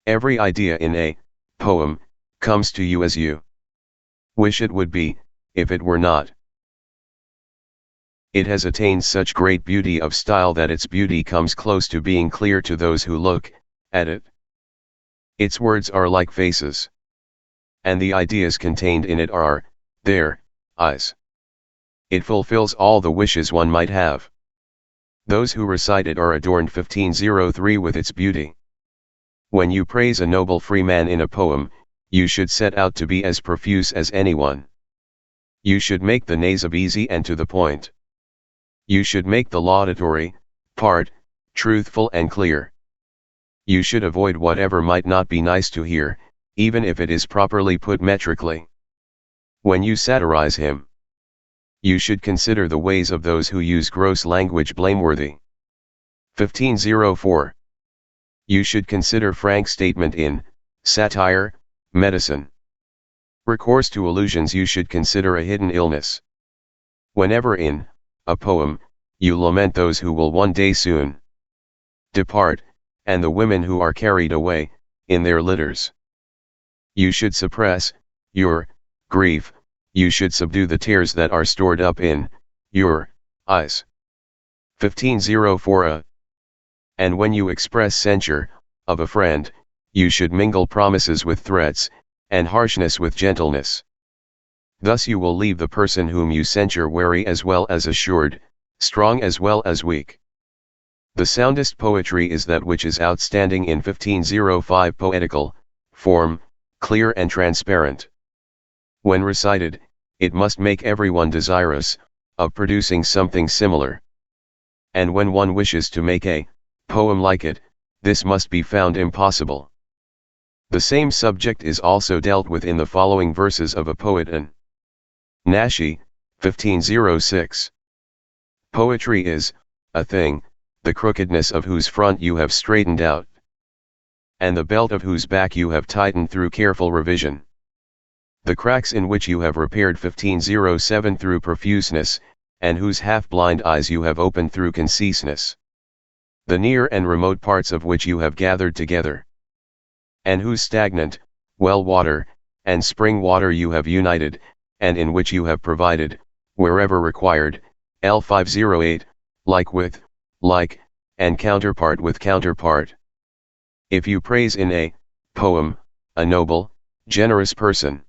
Every idea in a poem comes to you as you wish it would be, if it were not. It has attained such great beauty of style that its beauty comes close to being clear to those who look at it. Its words are like faces, and the ideas contained in it are their eyes. It fulfills all the wishes one might have. Those who recite it are adorned. 1503 with its beauty. When you praise a noble free man in a poem, you should set out to be as profuse as anyone. You should make the nasab easy and to the point. You should make the laudatory part truthful and clear. You should avoid whatever might not be nice to hear, even if it is properly put metrically. When you satirize him, you should consider the ways of those who use gross language blameworthy. 1504. You should consider frank statement in satire, medicine. Recourse to allusions. You should consider a hidden illness. Whenever in a poem, you lament those who will one day soon depart, and the women who are carried away in their litters. You should suppress your grief. You should subdue the tears that are stored up in your eyes. 1504. And when you express censure of a friend, you should mingle promises with threats, and harshness with gentleness. Thus you will leave the person whom you censure wary as well as assured, strong as well as weak. The soundest poetry is that which is outstanding in 1505 poetical form, clear and transparent. When recited, it must make everyone desirous of producing something similar. And when one wishes to make a poem like it, this must be found impossible. The same subject is also dealt with in the following verses of a poet in Nashi, 1506. Poetry is a thing, the crookedness of whose front you have straightened out, and the belt of whose back you have tightened through careful revision. The cracks in which you have repaired 1507 through profuseness, and whose half-blind eyes you have opened through conciseness. The near and remote parts of which you have gathered together, and whose stagnant well water and spring water you have united, and in which you have provided, wherever required, L508, like with like, and counterpart with counterpart. If you praise in a poem a noble, generous person,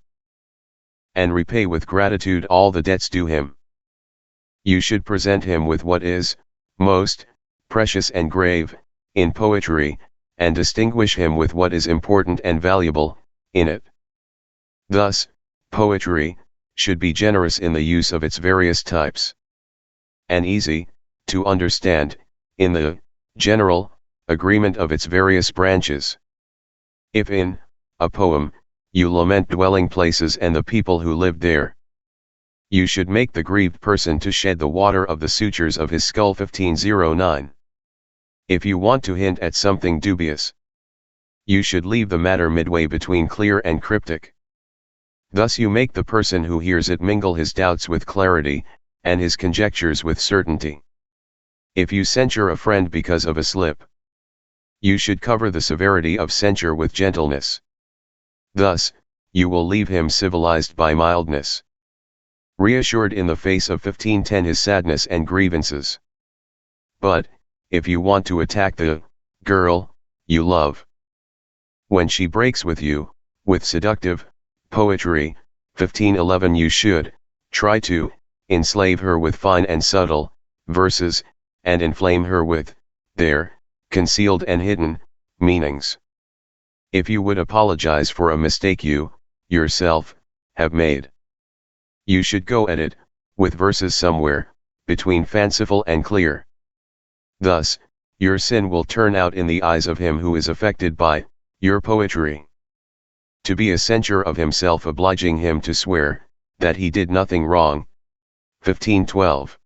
and repay with gratitude all the debts due him, you should present him with what is most precious and grave in poetry, and distinguish him with what is important and valuable in it. Thus, poetry should be generous in the use of its various types. and easy, to understand, in the general agreement of its various branches. If in a poem, you lament dwelling places and the people who lived there, you should make the grieved person to shed the water of the sutures of his skull. 1509. If you want to hint at something dubious, you should leave the matter midway between clear and cryptic. Thus you make the person who hears it mingle his doubts with clarity, and his conjectures with certainty. If you censure a friend because of a slip, you should cover the severity of censure with gentleness. Thus, you will leave him civilized by mildness, reassured in the face of 1510 his sadness and grievances. But, if you want to attack the girl you love, when she breaks with you, with seductive poetry, 1511 you should try to enslave her with fine and subtle verses, and inflame her with their concealed and hidden meanings. If you would apologize for a mistake you, yourself, have made, you should go at it, with verses somewhere, between fanciful and clear. Thus, your sin will turn out in the eyes of him who is affected by your poetry to be a censure of himself, obliging him to swear that he did nothing wrong. 1512.